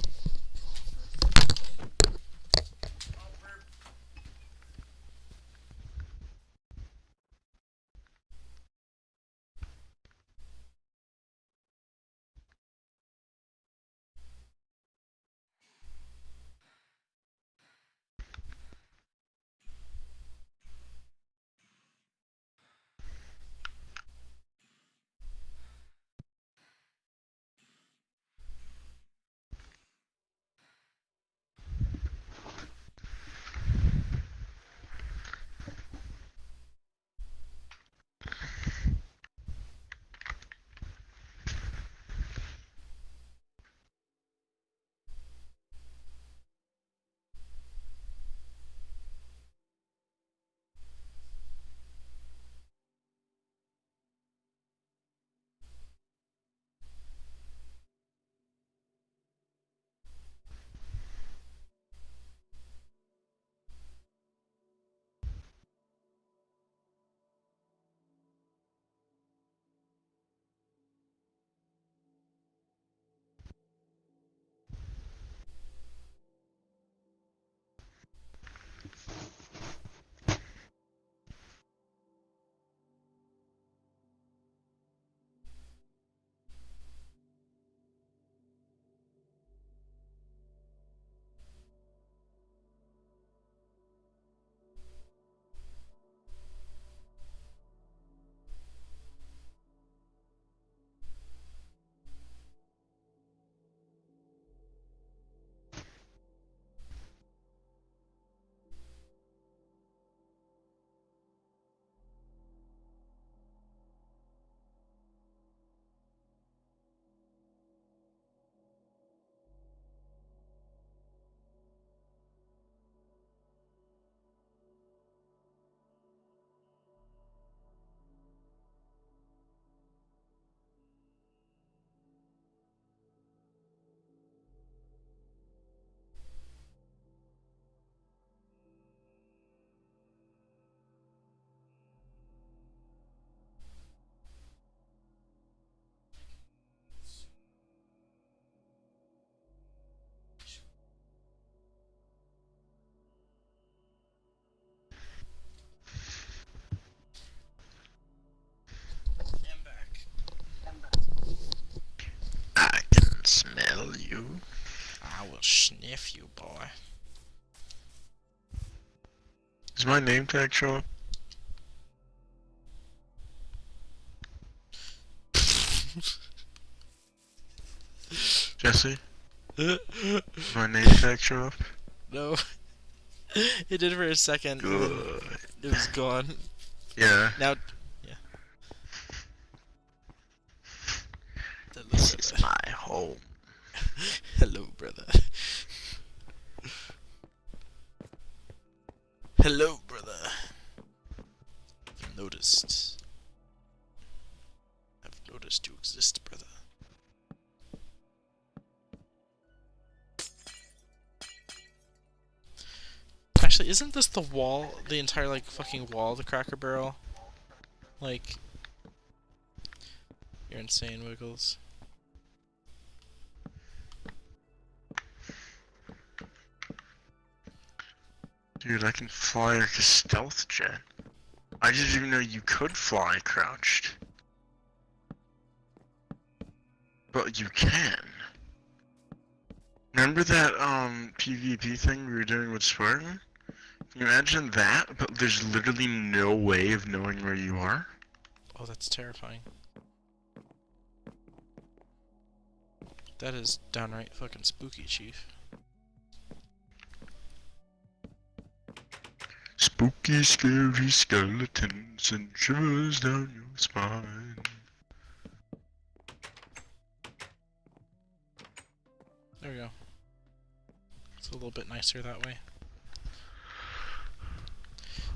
I'll sniff you, boy.
Does my name tag show up? Jesse? Does my name tag show up?
No. It did for a second.
Good.
It was gone.
Yeah.
Now, yeah.
This is my home.
Hello, brother. Hello, brother. I've noticed. I've noticed you exist, brother. Actually, isn't this the wall, the entire, like, fucking wall of the Cracker Barrel? Like, you're insane, Wiggles.
Dude, I can fly like a stealth jet. I didn't even know you could fly crouched. But you can. Remember that PvP thing we were doing with Spartan? Can you imagine that, but there's literally no way of knowing where you are?
Oh, that's terrifying. That is downright fucking spooky, Chief.
Spooky, scary skeletons and shivers down your spine.
There we go. It's a little bit nicer that way.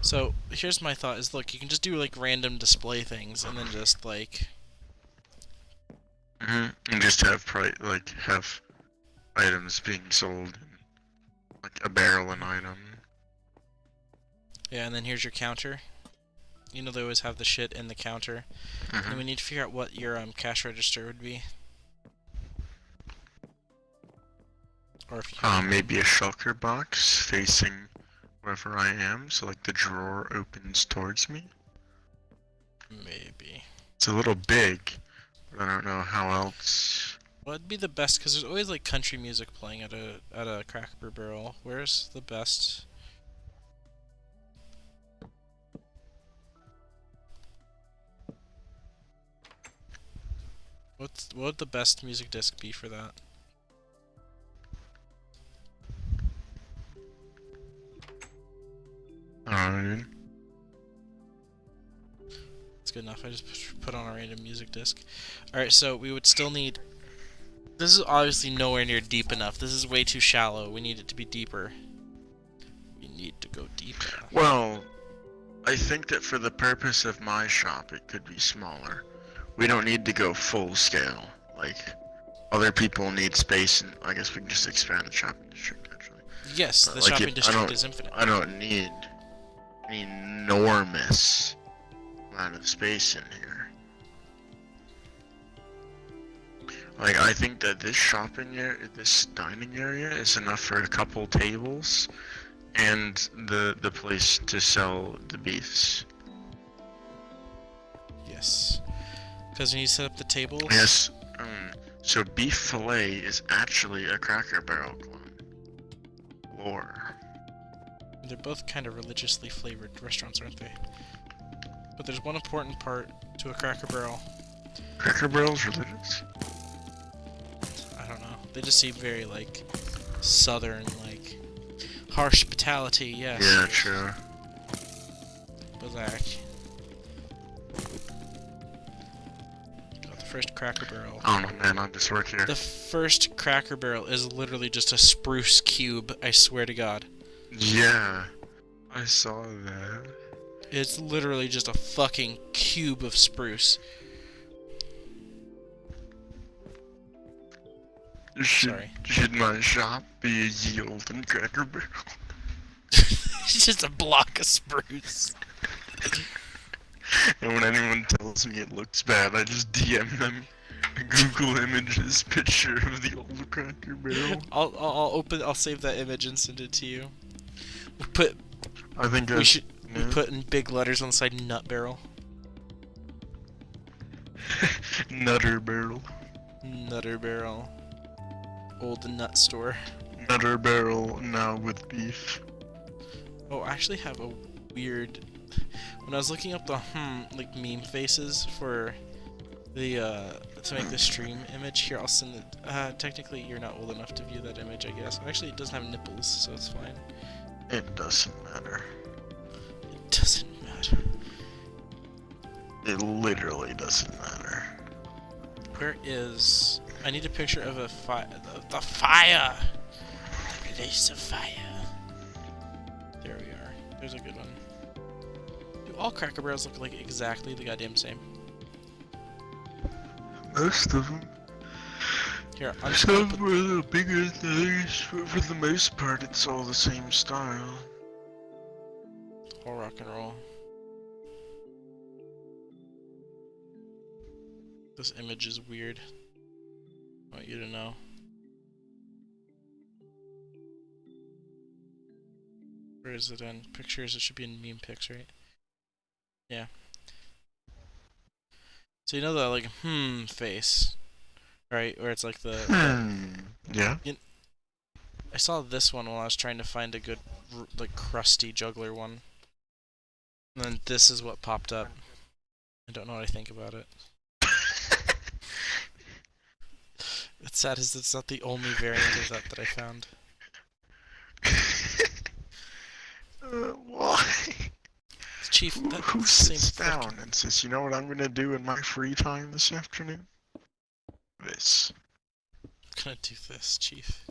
So, here's my thought is, look, you can just do, like, random display things, and then just, like...
And just have, have items being sold, like a barrel an item.
Yeah, and then here's your counter. You know they always have the shit in the counter. And we need to figure out what your cash register would be. Or if you
maybe a shulker box facing wherever I am, so like the drawer opens towards me.
Maybe.
It's a little big, but I don't know how else.
Well, it'd be the best because there's always like country music playing at a Cracker Barrel. Where's the best? What would the best music disc be for that?
I don't know, dude.
It's good enough. I just put on a random music disc. Alright, so we would still need... This is obviously nowhere near deep enough. This is way too shallow. We need it to be deeper. We need to go deeper.
Well, I think that for the purpose of my shop, it could be smaller. We don't need to go full scale. Like, other people need space, and I guess we can just expand the shopping district, actually.
Yes,
But
the
like
shopping district is infinite.
I don't need an enormous amount of space in here. Like, I think that this shopping area, this dining area is enough for a couple tables and the place to sell the beefs.
Yes. Because when you set up the tables...
Yes, so beef fillet is actually a Cracker Barrel clone. Lore.
They're both kind of religiously flavored restaurants, aren't they? But there's one important part to a Cracker Barrel.
Cracker Barrel's religious?
I don't know. They just seem very, like, southern, like, hospitality, yes.
Yeah, true.
But, like... Got the first Cracker Barrel.
I don't know, man, I just work here.
The first Cracker Barrel is literally just a spruce cube, I swear to God.
Yeah, I saw that.
It's literally just a fucking cube of spruce. Sorry.
Should my shop be a yield and Cracker Barrel?
It's just a block of spruce.
And when anyone tells me it looks bad, I just DM them a Google Images picture of the old Cracker Barrel.
I'll save that image and send it to you. We put in big letters on the side Nut Barrel.
Nutter Barrel.
Nutter Barrel. Old nut store.
Another barrel now with beef.
Oh, I actually have a weird. When I was looking up the like meme faces for the to make the stream image here, I'll send it. Technically, you're not old enough to view that image, I guess. Actually, it doesn't have nipples, so it's fine.
It doesn't matter.
It doesn't matter.
It literally doesn't matter.
Where is? I need a picture of a fire. The fire. The place of fire. There we are. There's a good one. Do all Cracker Barrels look like exactly the goddamn same?
Most of them.
Here, I'm just gonna
Some
put.
were a little bigger than others, but for the most part, it's all the same style.
All rock and roll. This image is weird. I want you to know. Where is it in? Pictures? It should be in meme pics, right? Yeah. So you know the like face, right? Where it's like the
Yeah.
I saw this one while I was trying to find a good like crusty juggler one. And then this is what popped up. I don't know what I think about it. It's sad as it's not the only variant of that I found.
Why?
Chief,
Who
that's the same
sits down
fucking...
and says, you know what I'm gonna do in my free time this afternoon? This.
I'm gonna do this, Chief.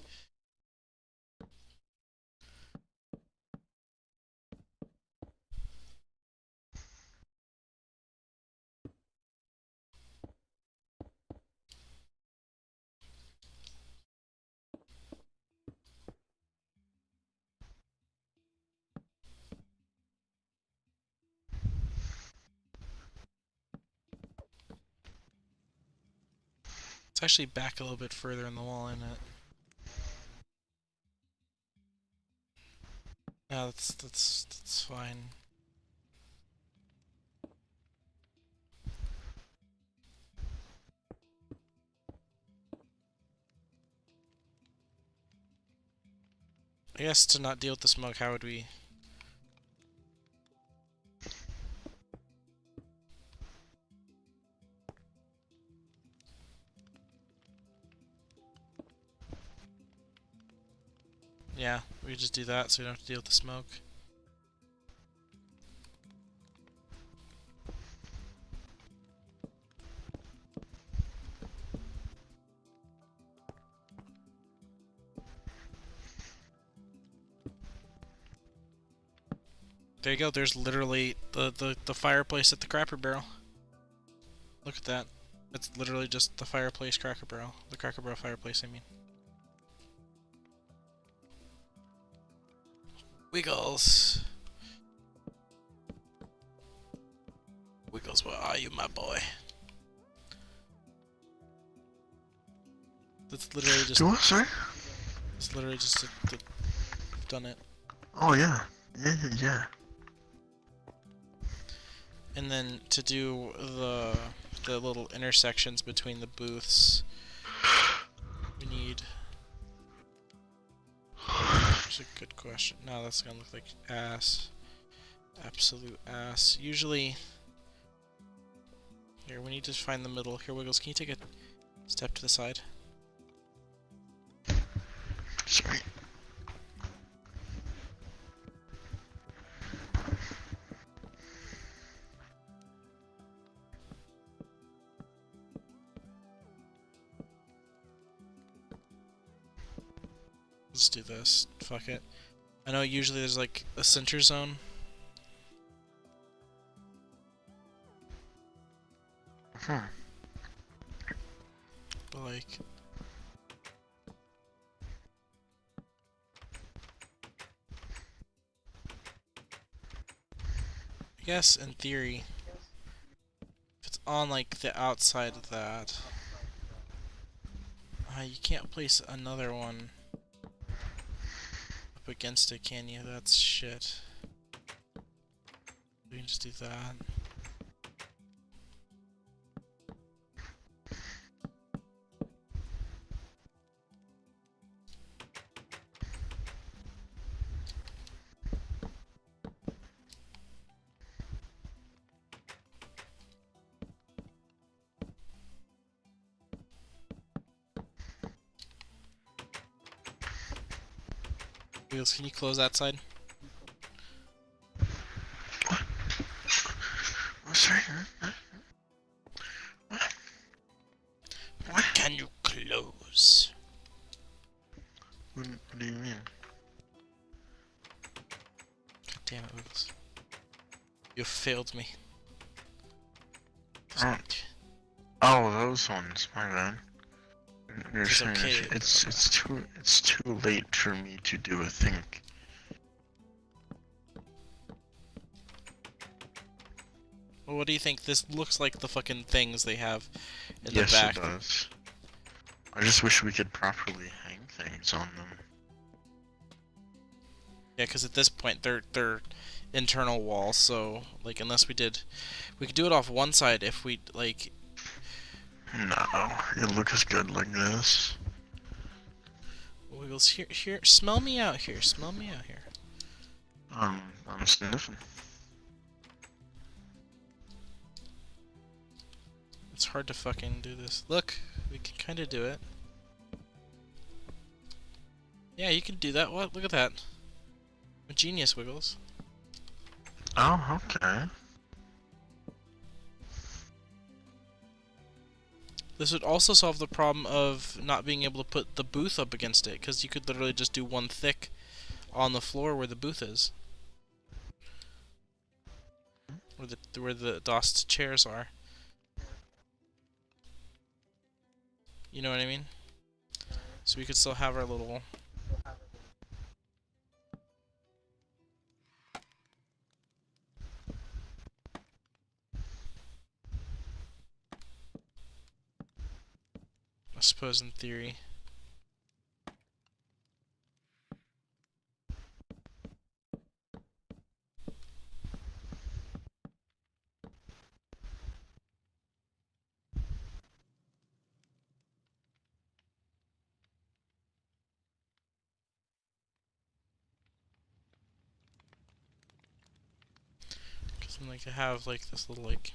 It's actually back a little bit further in the wall, isn't it? Yeah, that's fine. I guess to not deal with the smoke, how would we... Yeah, we could just do that so we don't have to deal with the smoke. There you go, there's literally the fireplace at the Cracker Barrel. Look at that. It's literally just the fireplace Cracker Barrel. The Cracker Barrel fireplace, I mean. Wiggles. Wiggles, where are you, my boy? That's literally just...
Do what, sorry?
It's literally just I've done it.
Oh, yeah. Yeah.
And then to do the little intersections between the booths, we need... That's a good question. No, that's gonna look like ass. Absolute ass. Usually... Here, we need to find the middle. Here, Wiggles, can you take a step to the side?
Sorry.
Let's do this. Fuck it. I know usually there's like a center zone. But like... I guess in theory, if it's on like the outside of that, you can't place another one up against it, can you? That's shit. We can just do that. Wheels, can you close that side?
Oh, sorry. What?
Can you close?
What do you mean?
God damn it, Wheels. You failed me.
Oh, oh, those ones. My bad. You're
It's
saying
okay.
it's too late for me to do a think.
Well, what do you think? This looks like the fucking things they have in the
Yes, it
back.
does. I just wish we could properly hang things on them.
Yeah, because at this point they're internal walls, so like unless we could do it off one side if we like.
No, it looks good like this.
Wiggles here. Smell me out here. Smell me out here.
I'm sniffing.
It's hard to fucking do this. Look, we can kind of do it. Yeah, you can do that. What? Look at that. A genius, Wiggles.
Oh, okay.
This would also solve the problem of not being able to put the booth up against it, because you could literally just do one thick on the floor where the booth is. Where the DOSed chairs are. You know what I mean? So we could still have our little... I suppose in theory. Because then like I have like this little like...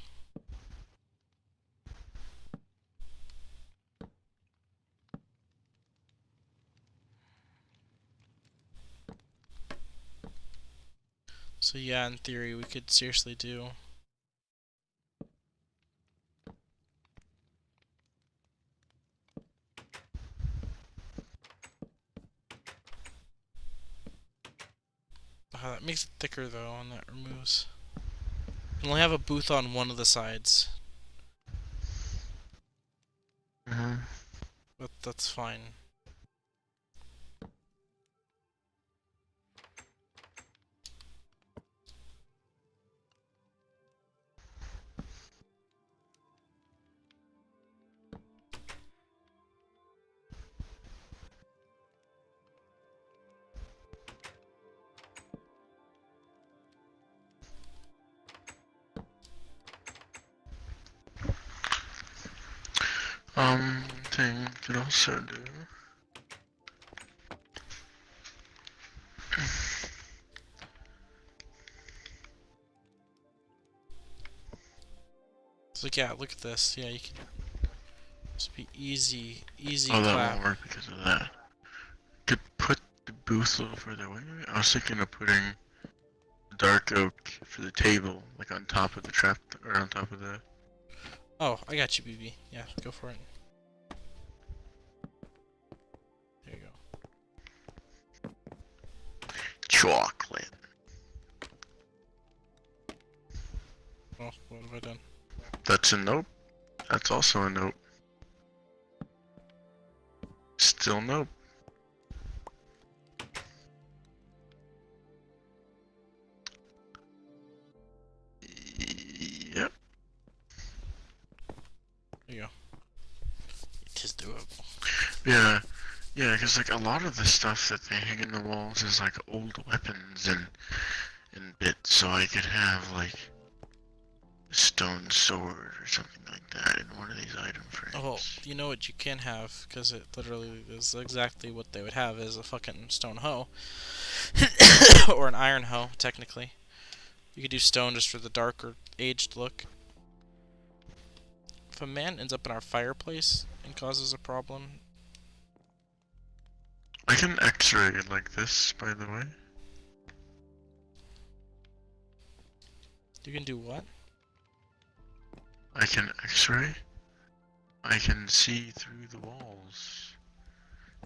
So yeah, in theory we could seriously do... that makes it thicker though, and that removes... And only have a booth on one of the sides. But that's fine.
Thing could also do.
So like, yeah, look at this. Yeah, you can just be easy
Oh, that
clap.
won't work because of that. Could put the booth a little further away. I was thinking of putting dark oak for the table, like on top of the trap, or on top of the...
Oh, I got you, BB. Yeah, go for it. There you go.
chocolate.
Oh, what have I done?
That's a nope. That's also a nope. Still nope. Yep.
There you go. It is doable.
Yeah. Yeah, because like a lot of the stuff that they hang in the walls is like old weapons and bits, so I could have like a stone sword or something like that in one of these item frames.
Oh, well, you know what you can have, because it literally is exactly what they would have, is a fucking stone hoe. Or an iron hoe, technically. You could do stone just for the darker, aged look. If a man ends up in our fireplace and causes a problem...
I can X-ray it like this, by the way.
You can do what?
I can X-ray. I can see through the walls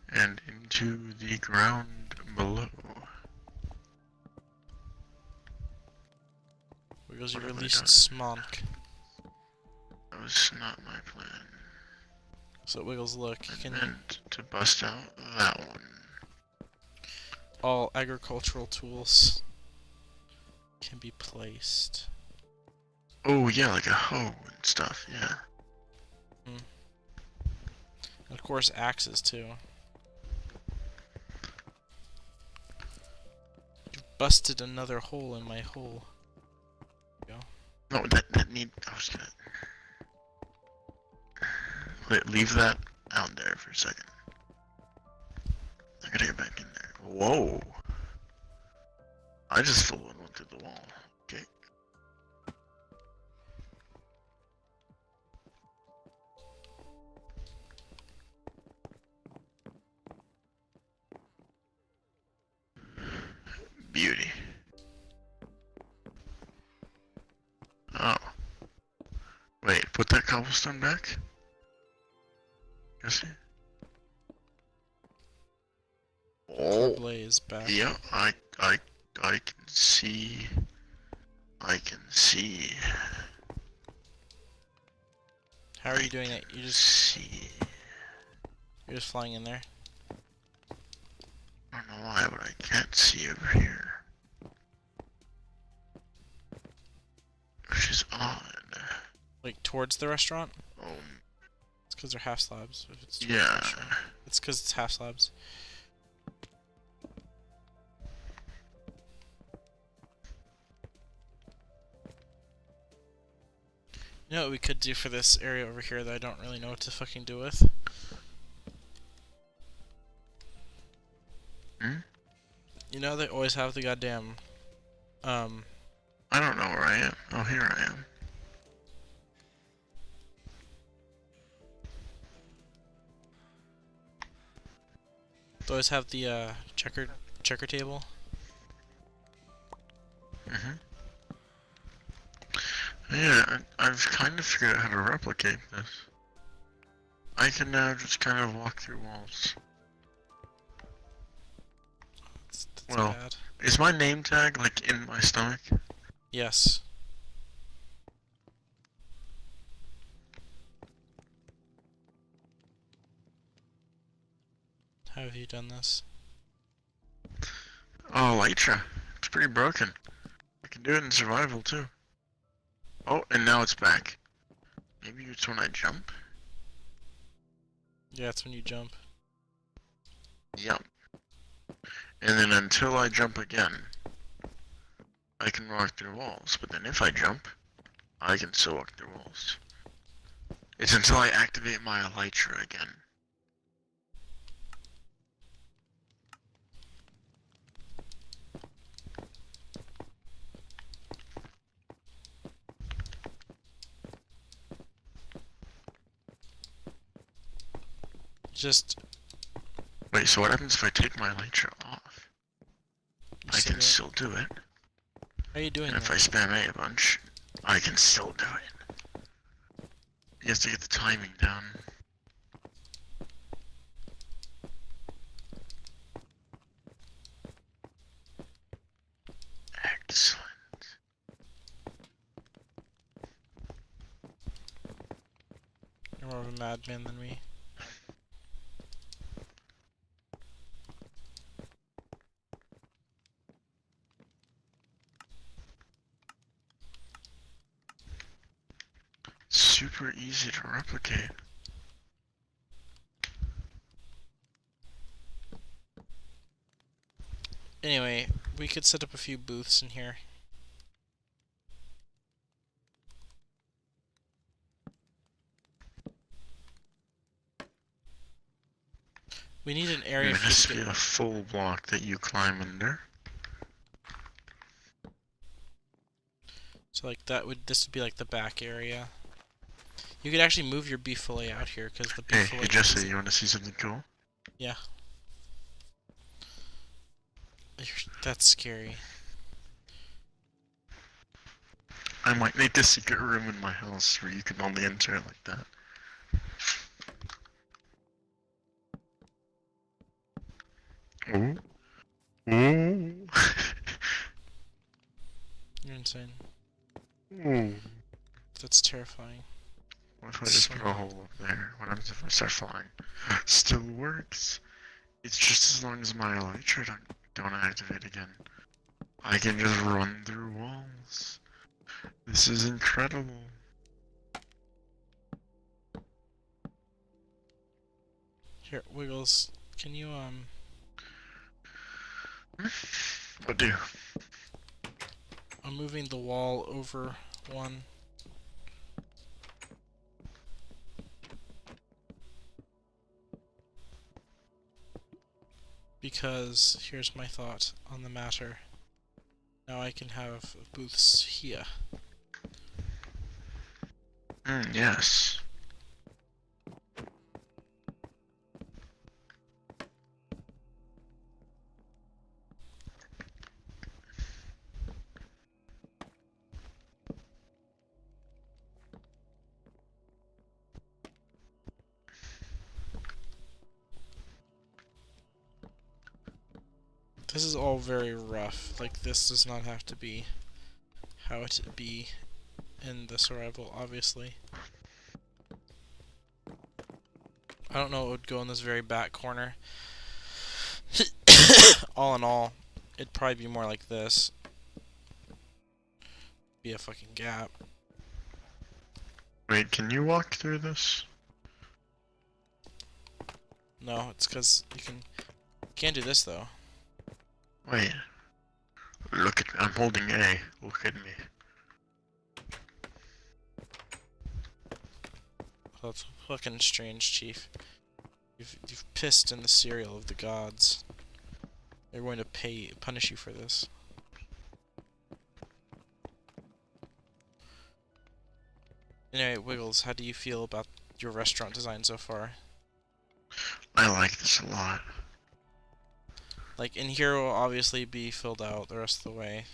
and into the ground below.
Because you
What have I
released
done?
Smonk.
That was not my plan.
So Wiggles, look, you
I
can
meant to bust out that one.
all agricultural tools can be placed.
Oh yeah, like a hoe and stuff, yeah.
And of course axes too. You busted another hole in my hole. There you go.
No, I was gonna leave that out there for a second. I gotta get back in there. Whoa. I just flew and went through the wall. Okay. Beauty. Oh. Wait, put that cobblestone back? Yes. Oh.
Blaze back.
Yeah, I can see. I can see.
How are you doing that? You're just flying in there.
I don't know why, but I can't see over here. Which is odd.
Like towards the restaurant?
Um,
It's because they're half slabs. If it's towards the
yeah.
restaurant. It's because it's half slabs. You know what we could do for this area over here that I don't really know what to fucking do with?
Hmm?
You know they always have the goddamn,
I don't know where I am. Oh, here I am.
they always have the, checker table.
Yeah, I've kind of figured out how to replicate this. I can now just kind of walk through walls.
That's
Well,
bad.
is my name tag like in my stomach?
Yes. How have you done this?
Oh, Lytra. It's pretty broken. I can do it in survival too. Oh, and now it's back. Maybe it's when I jump?
Yeah, it's when you jump.
Yep. And then until I jump again, I can walk through walls. But then if I jump, I can still walk through walls. It's until I activate my Elytra again.
Just
Wait, so what happens if I take my Elytra off? I can still do it.
How are you doing
And if
that?
I spam A a bunch, I can still do it. You have to get the timing down. Excellent.
You're more of a madman than me.
Super easy to replicate.
Anyway, we could set up a few booths in here. We need an area
It
for
has
you
to
to
be
get.
a full block that you climb under.
So like this would be like the back area. You could actually move your beef fillet out here because the beef
Hey,
fillet.
hey Jesse, you want to see something cool?
Yeah. That's scary.
I might make a secret room in my house where you can only enter it like that. Ooh. Ooh.
You're insane.
Ooh.
That's terrifying.
What if I just
So
put a hole up there? What happens if I start flying? Still works. It's just as long as my elytra don't activate again. I can just run through walls. This is incredible.
here, Wiggles. Can you
What do?
I'm moving the wall over one. Because here's my thought on the matter. Now I can have booths here.
Yes.
This is all very rough. Like, this does not have to be how it be in the survival, obviously. I don't know what would go in this very back corner. All in all, it'd probably be more like this. Be a fucking gap.
Wait, can you walk through this?
No, it's because you can't do this though.
Wait. Look at me. I'm holding A. Look at me.
Oh, that's fucking strange, Chief. You've pissed in the cereal of the gods. They're going to punish you for this. Anyway, Wiggles, how do you feel about your restaurant design so far?
I like this a lot.
Like, in here will obviously be filled out the rest of the way.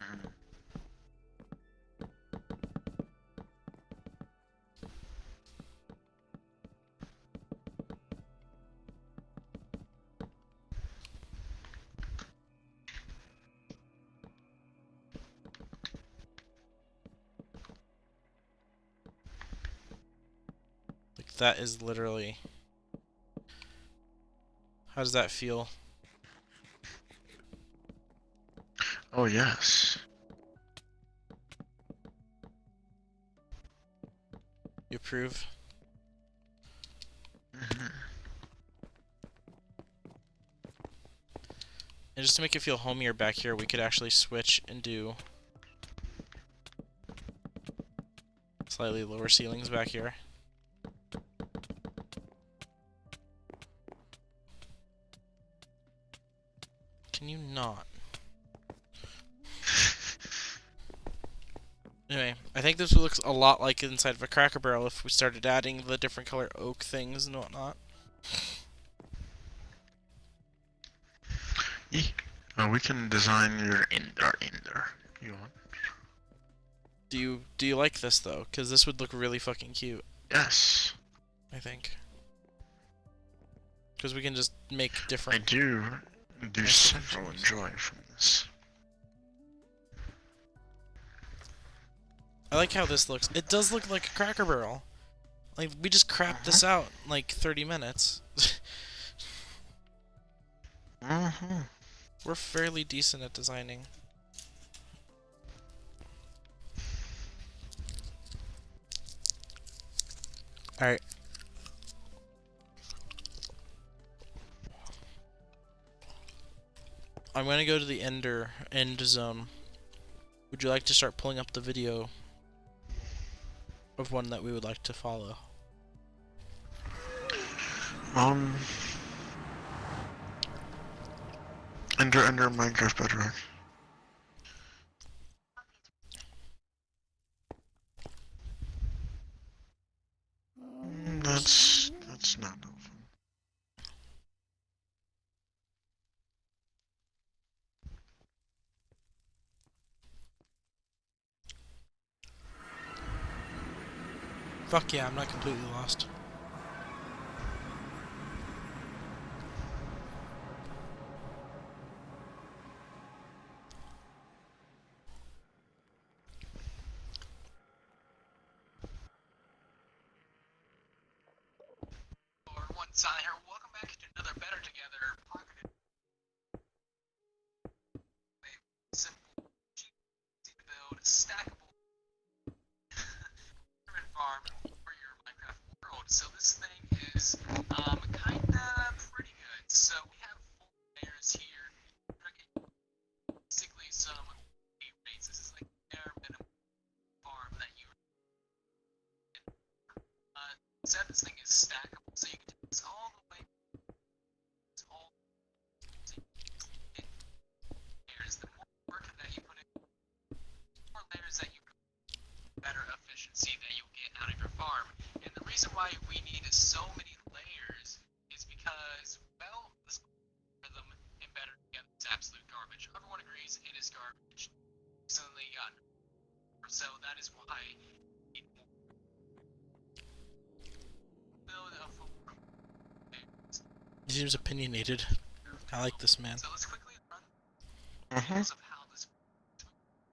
Mm.
Like, that is literally... How does that feel?
Oh, yes.
You approve?
Mhm.
And just to make it feel homier back here, we could actually switch and do slightly lower ceilings back here. Can you not? Anyway, I think this looks a lot like inside of a Cracker Barrel if we started adding the different color oak things and whatnot.
We can design our ender. You want?
Do you like this though? Because this would look really fucking cute,
Yes.
I think. Because we can just make
I
different...
do
nice
several
different
enjoy from this.
I like how this looks. It does look like a Cracker Barrel. Like, we just crapped this out in like 30 minutes.
Mm-hmm.
We're fairly decent at designing. Alright. I'm gonna go to the end zone. Would you like to start pulling up the video of one that we would like to follow?
Um, Ender Minecraft Bedrock. That's not helpful.
Fuck yeah, I'm not completely lost.
One side here. Welcome back to another Better Together pocket simple, cheap to build, stackable farm for your Minecraft world. So this thing is kinda pretty good. So we have 4 layers here. Basically some rates. This is like bare minimum farm that you said this thing is stackable, so you can do this all the way to all layers. The more work that you put in, the more layers that you put, the better efficiency that you'll get out of your farm. And the reason why we need so many layers is because, well, this rhythm and Better Together is absolute garbage. Everyone agrees it is garbage. Recently gotten, so that is why we need more. Build a full layers.
He seems opinionated. I like this man.
So let's quickly run details of how this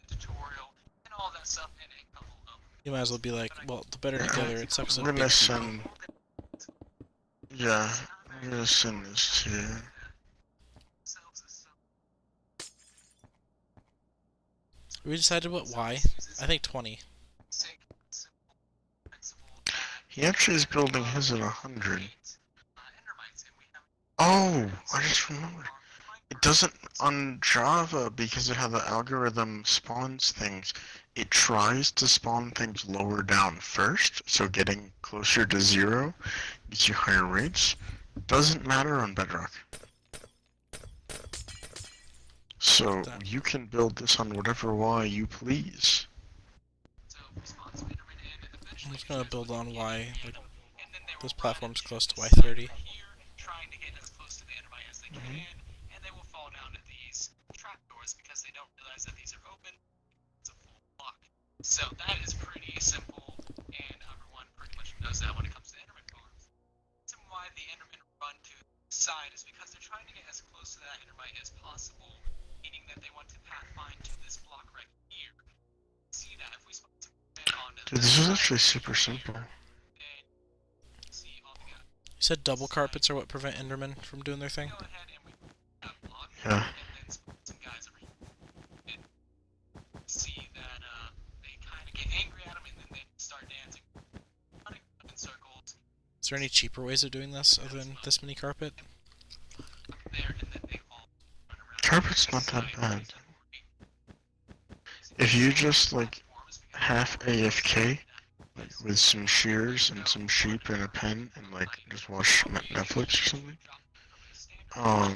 tutorial and all that stuff in a couple of.
You might as well be like, well, the Better Together, it sucks
I'm
at big
gonna
people.
send. Yeah, I'm gonna send this to you.
We decided what Y? I think 20.
He actually is building his at 100. Oh, I just remembered. It doesn't on Java because of how the algorithm spawns things. It tries to spawn things lower down first, so getting closer to 0 gives you higher rates. Doesn't matter on Bedrock. So you can build this on whatever Y you please.
I'm just gonna build on Y. Like, this platform's close to Y30.
Trying to get as close to the enemy as they can, and they will fall down to these trapdoors because they don't realize that these are open. It's a full block. So that is pretty simple, and everyone pretty much knows that when it comes to enderman farms. The reason why the endermen run to the side is because they're trying to get as close to that endermite as possible, meaning that they want to pathfind to this block right here. See that if we spot some red on it. Dude, this is actually super simple.
You said double carpets are what prevent Endermen from doing their thing?
Yeah. See that they kind of get angry at him and then they start dancing, running in circles.
Is there any cheaper ways of doing this other than this mini carpet?
There, and then they all run around. Carpet's not that bad. If you just like half AFK, like with some shears and some sheep and a pen, and like just watch Netflix or something. All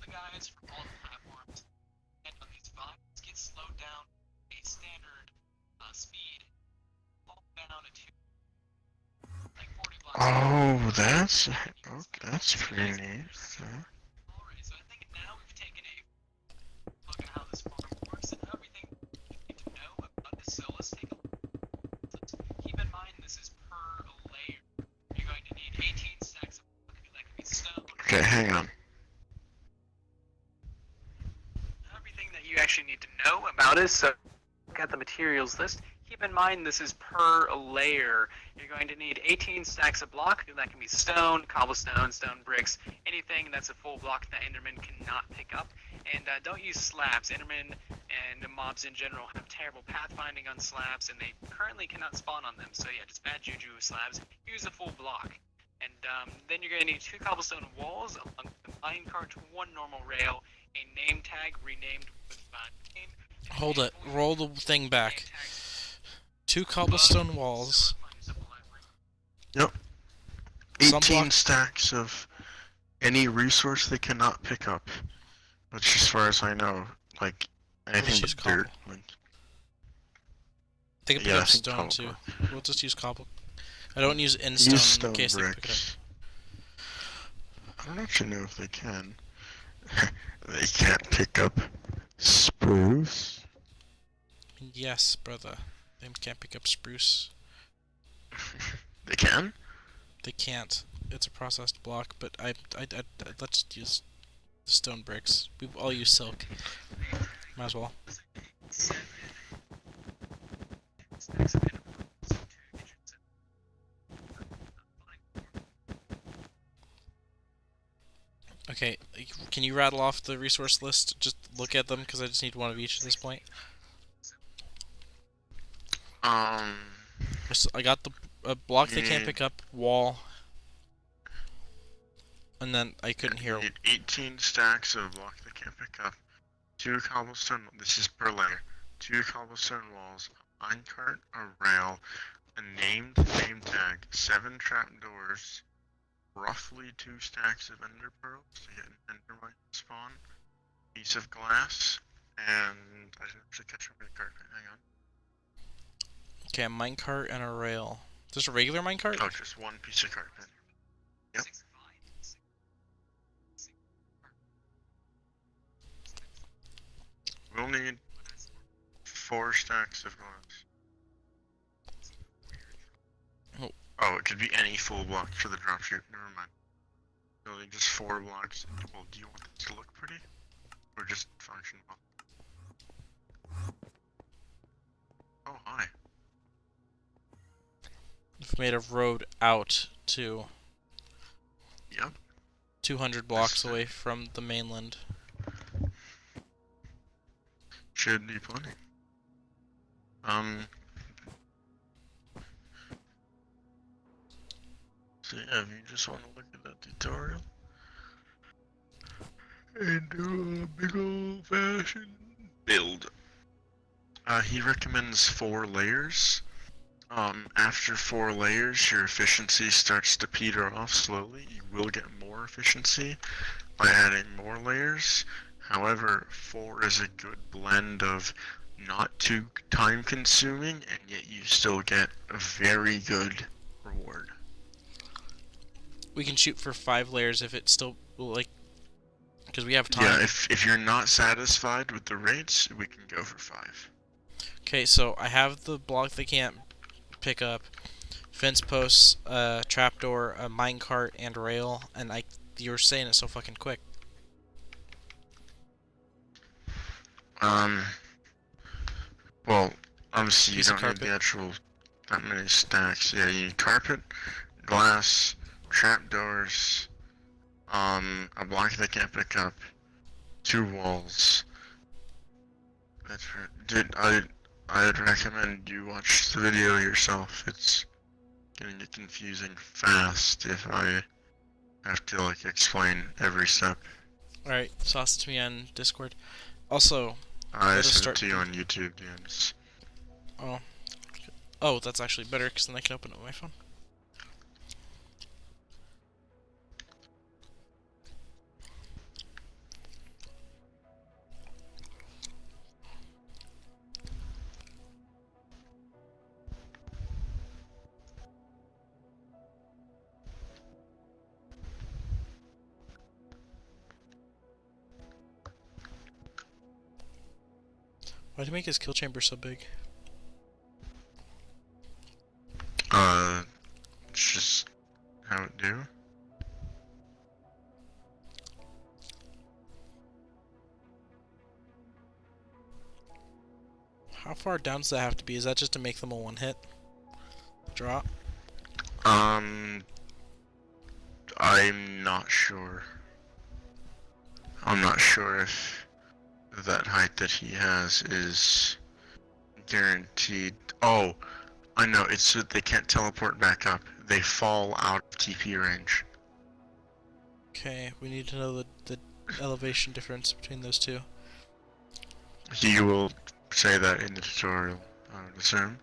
the guys from all the platforms, and on these vines get slowed down a standard speed, all down to like 40 blocks. Oh, that's pretty neat. Okay. Alright, so I think now we've taken a look at how this farm works and everything you need to know about this. So let's take a look. Keep in mind this is per layer. You're going to need 18 stacks of block that can be stone. Okay, hang on. Everything that you actually need to know about it. So look at the materials list. Keep in mind this is per layer. You're going to need 18 stacks of block. That can be stone, cobblestone, stone bricks, anything that's a full block that Enderman cannot pick up. And don't use slabs. Enderman and mobs in general have terrible pathfinding on slabs, and they currently cannot spawn on them. So yeah, just bad juju with slabs. Use a full block. And then you're going to need 2 cobblestone walls, along with a minecart, 1 normal rail, a name tag renamed with name.
Hold it. Roll the thing back. 2 cobblestone walls.
Yep. 18 stacks of any resource they cannot pick up. Which, as far as I know, like anything but dirt. Like,
they can pick up stone too. We'll just use cobble. I don't use stone in case they pick it up.
I don't actually know if they can. They can't pick up spruce.
Yes, brother. They can't pick up spruce.
They can?
They can't. It's a processed block, but let's use the stone bricks. We all use silk. Might as well. Okay, can you rattle off the resource list? Just look at them, because I just need one of each at this point.
Um,
I got the block
you
they can't
need
pick up, wall, and then I couldn't
you
hear.
need 18 stacks of block that can't pick up, 2 cobblestone. This is per layer. 2 cobblestone walls, a minecart, a rail, a named name tag, 7 trapdoors, roughly 2 stacks of ender pearls to get an enderman spawn, piece of glass, and I didn't actually catch a minecart. Hang on.
Okay, a minecart and a rail. Just a regular minecart?
Oh, just 1 piece of carpet. Yep. We'll need 4 stacks of glass.
Oh.
Oh, it could be any full block for the dropship. Never mind. Really, just 4 blocks. Well, do you want this to look pretty? Or just function well? Oh, hi.
We've made a road out to
Yep.
200 blocks away from the mainland.
Should be plenty. So yeah, if you just want to look at that tutorial and do a big old fashioned build, he recommends 4 layers. After 4 layers, your efficiency starts to peter off slowly. You will get more efficiency by adding more layers. However, 4 is a good blend of not too time consuming, and yet you still get a very good reward.
We can shoot for 5 layers if it's still, like, because we have time.
Yeah, if you're not satisfied with the rates, we can go for 5.
Okay, so I have the block they can't pick up, fence posts, trapdoor, a minecart, and rail, and you were saying it so fucking quick.
Well, obviously you
Piece of
don't need
carpet.
the actual that many stacks. Yeah, you need carpet, glass, trapdoors, a block that can't pick up, 2 walls. That's right. I'd recommend you watch the video yourself. It's gonna get confusing fast if I have to like explain every step.
Alright, sauce it to me on Discord. Also,
I
let us
sent it
start.
to you on YouTube, James.
Oh, that's actually better, because then I can open it with my phone. Why'd he make his kill chamber so big?
It's just how it do.
How far down does that have to be? Is that just to make them a one-hit drop?
I'm not sure. I'm not sure if that height that he has is guaranteed. Oh, I know. It's so they can't teleport back up. They fall out of TP range.
Okay, we need to know the elevation difference between those two.
He will say that in the tutorial, I would assume.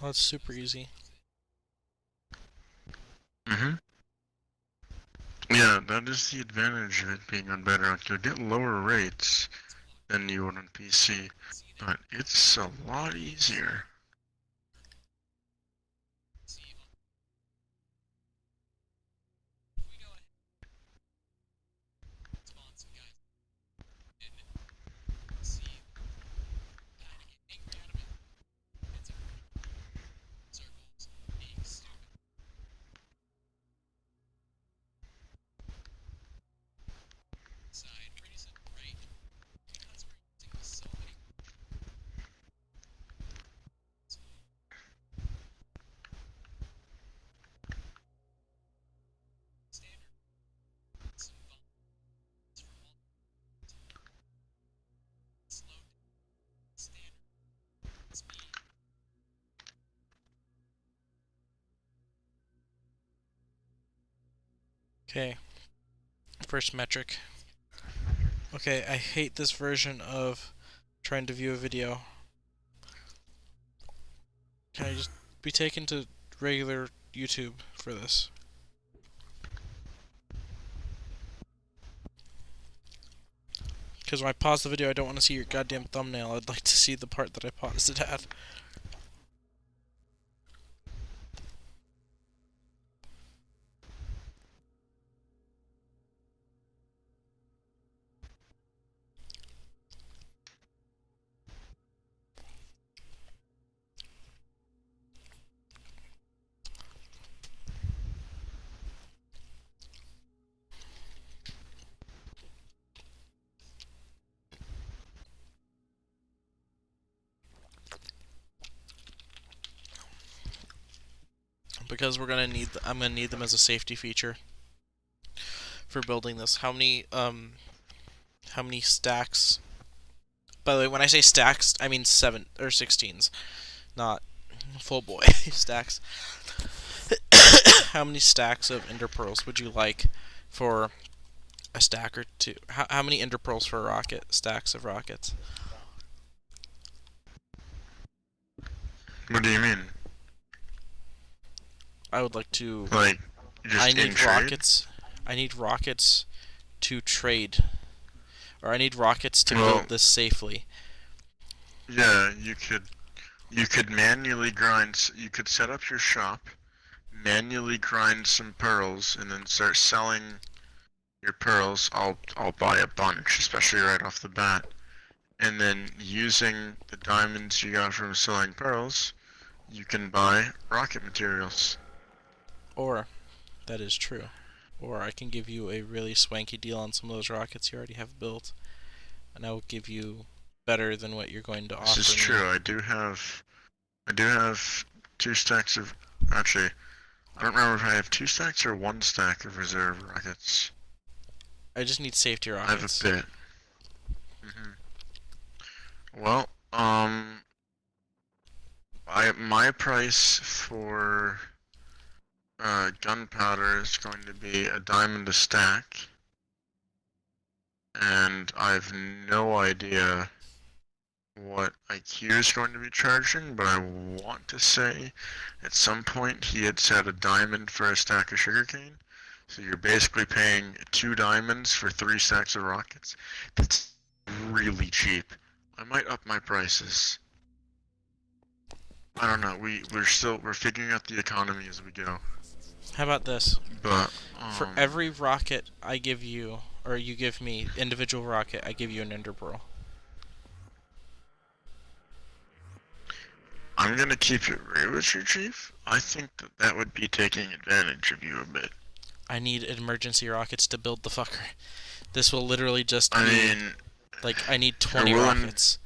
Oh, it's super easy.
Mm-hmm. Yeah, that is the advantage of it being on Bedrock. You'll get lower rates than you would on PC, but it's a lot easier.
Okay, first metric. Okay, I hate this version of trying to view a video. Can I just be taken to regular YouTube for this? Because when I pause the video, I don't want to see your goddamn thumbnail. I'd like to see the part that I paused it at. Because I'm gonna need them as a safety feature for building this. How many stacks? By the way, when I say stacks, I mean 7 or 16s, not full boy stacks. How many stacks of ender pearls would you like for a stack or two? How many ender pearls for a rocket? Stacks of rockets.
What do you mean?
I would like to.
Like,
I
just in
need
trade?
rockets. I need rockets to trade, or I need rockets to
Well,
build this safely.
yeah, you could manually grind. You could set up your shop, manually grind some pearls, and then start selling your pearls. I'll buy a bunch, especially right off the bat. And then using the diamonds you got from selling pearls, you can buy rocket materials.
Or that is true. Or I can give you a really swanky deal on some of those rockets you already have built, and I will give you better than what you're going to
This is
offer me.
true. I do have 2 stacks of. Actually, I don't remember if I have 2 stacks or 1 stack of reserve rockets.
I just need safety
I have a
rockets.
bit. Well, my price for gunpowder is going to be a diamond a stack, and I have no idea what IQ is going to be charging, but I want to say at some point he had said a diamond for a stack of sugarcane. So you're basically paying 2 diamonds for 3 stacks of rockets. That's really cheap. I might up my prices. I don't know. We're figuring out the economy as we go.
How about this?
But
For every rocket I give you, or you give me, individual rocket, I give you an ender pearl.
I'm gonna keep it real with you, Chief. I think that would be taking advantage of you a bit.
I need emergency rockets to build the fucker. This will literally just
I
be
mean,
like I need
if you're
20
willing.
rockets.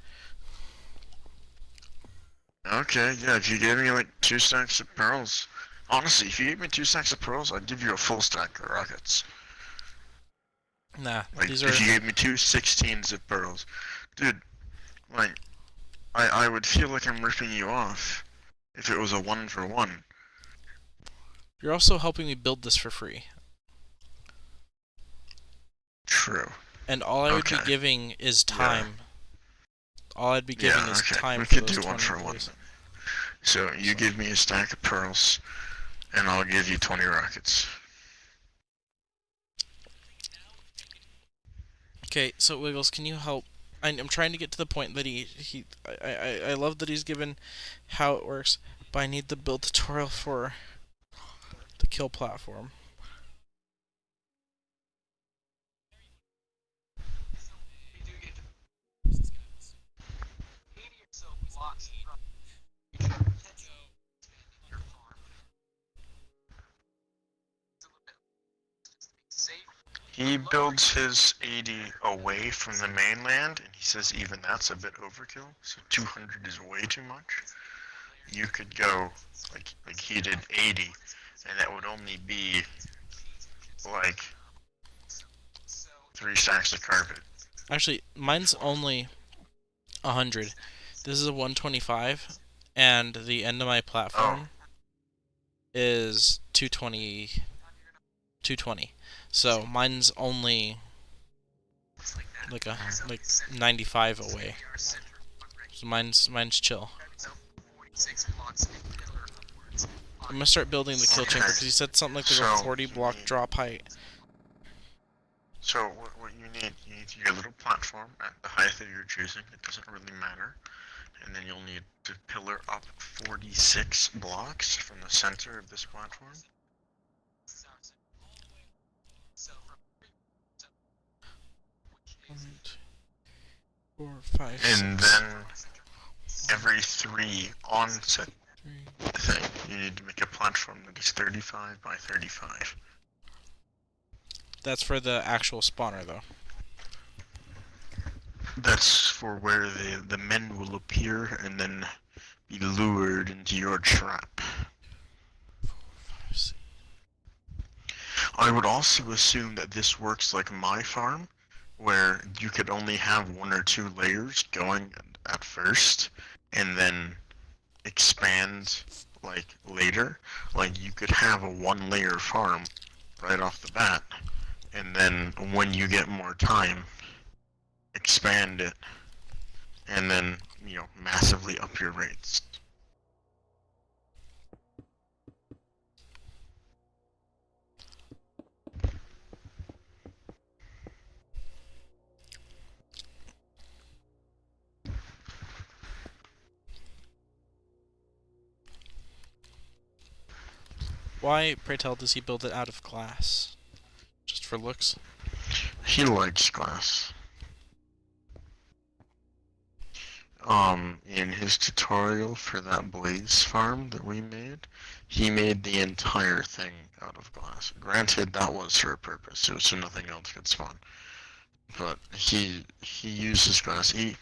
Okay, yeah, if you gave me like 2 stacks of pearls. Honestly, if you gave me 2 stacks of pearls, I'd give you a full stack of rockets.
Nah,
Like,
these
if
are
you gave me 2 16s of pearls. Dude, like, I would feel like I'm ripping you off if it was a 1-for-1.
You're also helping me build this for free.
True.
And all I would be
Okay.
giving is
Yeah.
time. All I'd be giving
Yeah,
is
okay.
time
We
for
could
those
do
20
1-for-1
employees.
then. So you give me a stack of pearls, and I'll give you 20 rockets.
Okay, so Wiggles, can you help? I'm trying to get to the point that I love that he's given how it works, but I need the build tutorial for the kill platform.
He builds his 80 away from the mainland, and he says even that's a bit overkill. So 200 is way too much. You could go like he did 80, and that would only be like 3 stacks of carpet.
Actually, mine's only 100. This is a 125, and the end of my platform is 220. 220. So mine's only like 95 away. So mine's chill. I'm gonna start building the kill chamber because he said something like there's a 40 block drop height.
So what you need your little platform at the height that you're choosing. It doesn't really matter. And then you'll need to pillar up 46 blocks from the center of this platform.
One, two, 4, 5, 6.
And then every 3 onset thing, you need to make a platform that is 35 by 35.
That's for the actual spawner, though.
That's for where the men will appear and then be lured into your trap.
4, 5, 6.
I would also assume that this works like my farm, where you could only have 1 or 2 layers going at first, and then expand like later. Like you could have a 1-layer farm right off the bat, and then when you get more time, expand it, and then massively up your rates.
Why, pray tell, does he build it out of glass? Just for looks?
He likes glass. In his tutorial for that blaze farm that we made, he made the entire thing out of glass. Granted, that was for a purpose, so nothing else could spawn. But he uses glass. He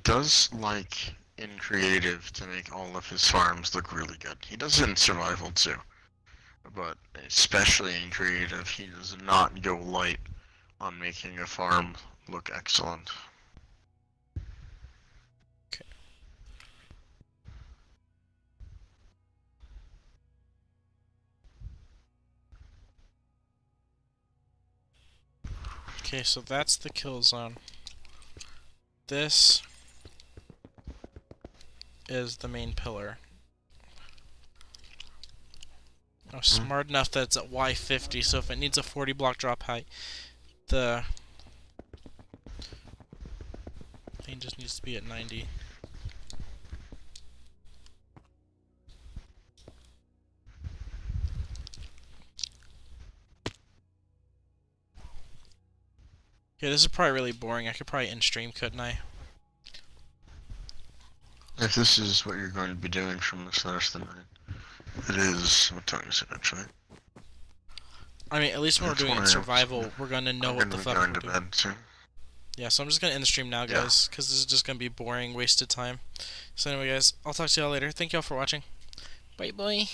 does like in creative to make all of his farms look really good. He does it in survival too, but especially in creative, he does not go light on making a farm look excellent.
Okay, so that's the kill zone. This is the main pillar. I'm smart enough that it's at Y50, so if it needs a 40 block drop height, the thing just needs to be at 90. Yeah, this is probably really boring. I could probably end stream, couldn't I?
If this is what you're going to be doing from the start of the night, it is. What time is it actually?
I mean, at least when we're doing it in survival, we're gonna know what the fuck we're doing.
I'm going to bed soon.
Yeah, so I'm just gonna end the stream now, guys, because this is just gonna be boring, wasted time. So anyway, guys, I'll talk to y'all later. Thank y'all for watching. Bye, bye.